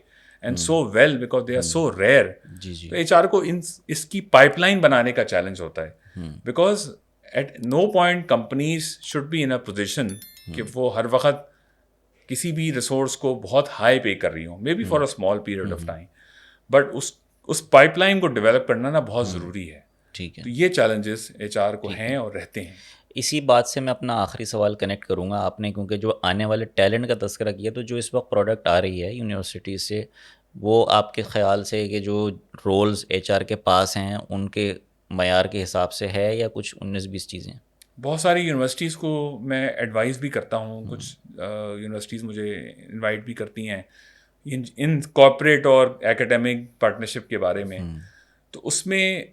and so well because they are so rare. تو ایچ آر کو اس کی پائپ لائن بنانے کا چیلنج ہوتا ہے because at no point companies should be in a position کہ وہ ہر وقت کسی بھی ریسورس کو بہت ہائی پے کر رہی ہوں, maybe for a small period of time, but اس پائپ لائن کو ڈیولپ کرنا نا بہت ضروری ہے. ٹھیک ہے. تو یہ چیلنجز ایچ آر کو ہیں اور رہتے ہیں. اسی بات سے میں اپنا آخری سوال کنیکٹ کروں گا. آپ نے کیونکہ جو آنے والے ٹیلنٹ کا تذکرہ کیا, تو جو اس وقت پروڈکٹ آ رہی ہے یونیورسٹی سے, وہ آپ کے خیال سے کہ جو رولز ایچ آر کے پاس ہیں ان کے معیار کے حساب سے ہے یا کچھ 19-20 چیزیں؟ بہت ساری یونیورسٹیز کو میں ایڈوائز بھی کرتا ہوں, کچھ یونیورسٹیز مجھے انوائٹ بھی کرتی ہیں ان کارپوریٹ اور ایکیڈیمک پارٹنرشپ کے بارے میں. تو اس میں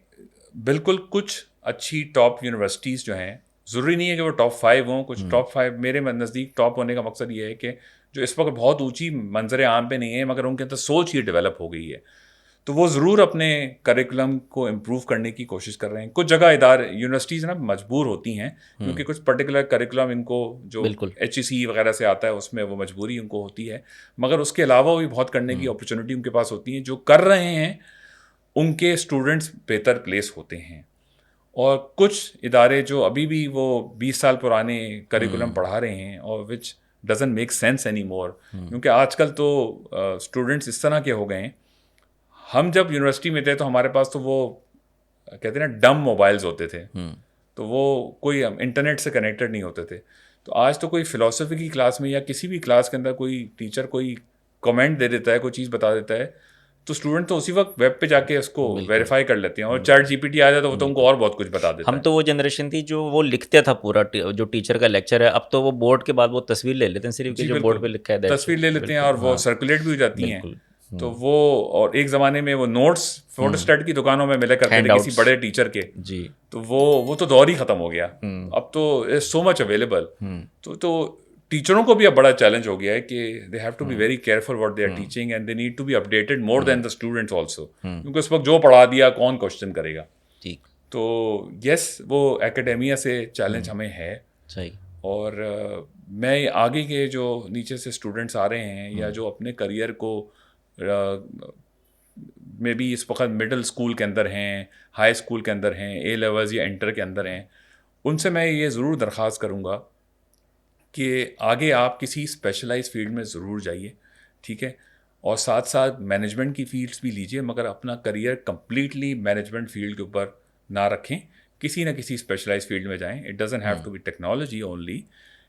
بالکل کچھ اچھی ٹاپ یونیورسٹیز جو ہیں, ضروری نہیں ہے کہ وہ ٹاپ 5 ہوں, کچھ ٹاپ 5 میرے نزدیک ٹاپ ہونے کا مقصد یہ ہے کہ جو اس وقت بہت اونچی منظر عام پہ نہیں ہے مگر ان کے اندر سوچ ہی ڈیولپ ہو گئی ہے, تو وہ ضرور اپنے کریکولم کو امپروو کرنے کی کوشش کر رہے ہیں. کچھ جگہ یونیورسٹیز نا مجبور ہوتی ہیں کیونکہ کچھ پرٹیکولر کریکولم ان کو جو ایچ ای سی وغیرہ سے آتا ہے اس میں وہ مجبوری ان کو ہوتی ہے, مگر اس کے علاوہ بھی بہت کرنے کی اپرچونیٹی ان کے پاس ہوتی ہیں. جو کر رہے ہیں ان کے اسٹوڈنٹس بہتر پلیس ہوتے ہیں, اور کچھ ادارے جو ابھی بھی وہ 20 سال پرانے کریکولم پڑھا رہے ہیں اور which doesn't make sense any more, کیونکہ آج کل تو اسٹوڈنٹس اس طرح کے ہو گئے ہیں. ہم جب یونیورسٹی میں تھے تو ہمارے پاس تو وہ کہتے ہیں نا ڈم موبائلز ہوتے تھے, تو وہ کوئی انٹرنیٹ سے کنیکٹڈ نہیں ہوتے تھے. تو آج تو کوئی فلاسفی کی کلاس میں یا کسی بھی کلاس کے اندر کوئی ٹیچر کوئی کمنٹ دے دیتا ہے, کوئی چیز بتا دیتا ہے, تو اسٹوڈنٹ تو اسی وقت ویب پہ جا کے اس کو ویریفائی کر لیتے ہیں, اور چیٹ جی پی ٹی آ جاتا ہے وہ تو ان کو اور بہت کچھ بتا دیتا ہے. ہم تو وہ جنریشن تھی جو وہ لکھتے تھا پورا, جو ٹیچر کا لیکچر ہے, اب تو وہ بورڈ کے بعد وہ تصویر لے لیتے ہیں صرف کہ جو بورڈ پہ لکھا ہے تصویر لے لیتے ہیں اور وہ سرکولیٹ بھی ہو جاتی ہیں. تو وہ, اور ایک زمانے میں وہ نوٹس فوٹو اسٹیٹ کی دکانوں میں ملا کرتے تھے کسی بڑے ٹیچر کے, جی, تو وہ تو دور ہی ختم ہو گیا. اب تو سو مچ اویلیبل. تو ٹیچروں کو بھی اب بڑا چیلنج ہو گیا ہے کہ they have to be very careful what they are teaching and they need to be updated more than the students also, کیونکہ اس وقت جو پڑھا دیا کون کوشچن کرے گا. تو یس, وہ اکیڈیمیا سے چیلنج ہمیں ہے. صحیح. اور میں آگے کے جو نیچے سے اسٹوڈنٹس آ رہے ہیں یا جو اپنے کریئر کو میں بھی اس وقت مڈل اسکول کے اندر ہیں, ہائی اسکول کے اندر ہیں, اے لیولز یا انٹر کے اندر ہیں, ان سے میں یہ ضرور درخواست کروں گا کہ آگے آپ کسی اسپیشلائز فیلڈ میں ضرور جائیے, ٹھیک ہے, اور ساتھ ساتھ مینجمنٹ کی فیلڈس بھی لیجیے, مگر اپنا کریئر کمپلیٹلی مینجمنٹ فیلڈ کے اوپر نہ رکھیں, کسی نہ کسی اسپیشلائز فیلڈ میں جائیں. It doesn't have to be technology only,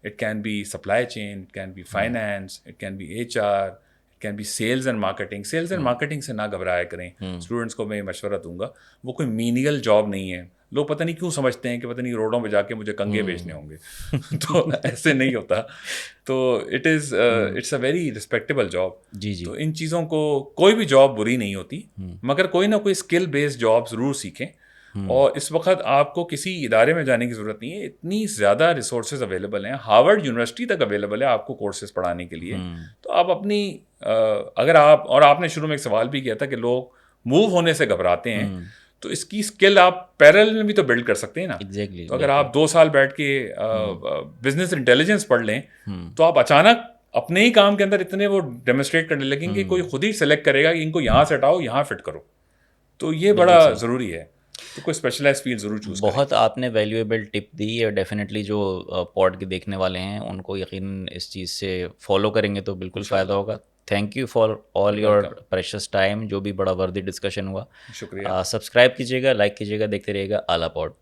it can be supply chain, it can be finance, it can be H R, it can be sales and marketing. Sales and marketing سے نہ گھبرایا کریں. اسٹوڈنٹس کو میں مشورہ دوں گا, وہ کوئی مینیگل جاب نہیں ہے. لوگ پتہ نہیں کیوں سمجھتے ہیں کہ پتہ نہیں روڈوں پہ جا کے مجھے کنگے بیچنے ہوں گے, تو ایسے نہیں ہوتا. تو it's a very respectable job. تو ان چیزوں کو, کوئی بھی جاب بری نہیں ہوتی, مگر کوئی نہ کوئی اسکل بیسڈ جاب ضرور سیکھیں. اور اس وقت آپ کو کسی ادارے میں جانے کی ضرورت نہیں ہے, اتنی زیادہ ریسورسز اویلیبل ہیں, ہارورڈ یونیورسٹی تک اویلیبل ہے آپ کو کورسز پڑھانے کے لیے. تو آپ اپنی, اگر آپ نے شروع میں ایک سوال بھی کیا تھا کہ لوگ موو ہونے سے گھبراتے ہیں, تو اس کی اسکل آپ پیرل میں بھی تو بلڈ کر سکتے ہیں نا. تو اگر آپ 2 سال بیٹھ کے بزنس انٹیلیجنس پڑھ لیں, تو آپ اچانک اپنے ہی کام کے اندر اتنے وہ ڈیمونسٹریٹ کرنے لگیں گے, کوئی خود ہی سلیکٹ کرے گا کہ ان کو یہاں سے ہٹاؤ, یہاں فٹ کرو. تو یہ بڑا ضروری ہے. تو کوئی اسپیشلائز فیلڈ ضرور چوز کریں. بہت آپ نے ویلیویبل ٹپ دی, اور ڈیفینیٹلی جو پوڈ کے دیکھنے والے ہیں ان کو یقیناً اس چیز سے فالو کریں گے تو بالکل فائدہ ہوگا. Thank you for all your precious time, جو بھی بڑا وردی ڈسکشن ہوا. شکریہ. سبسکرائب کیجیے گا, لائک کیجیے گا, دیکھتے رہیے گا اعلیٰ پوڈ.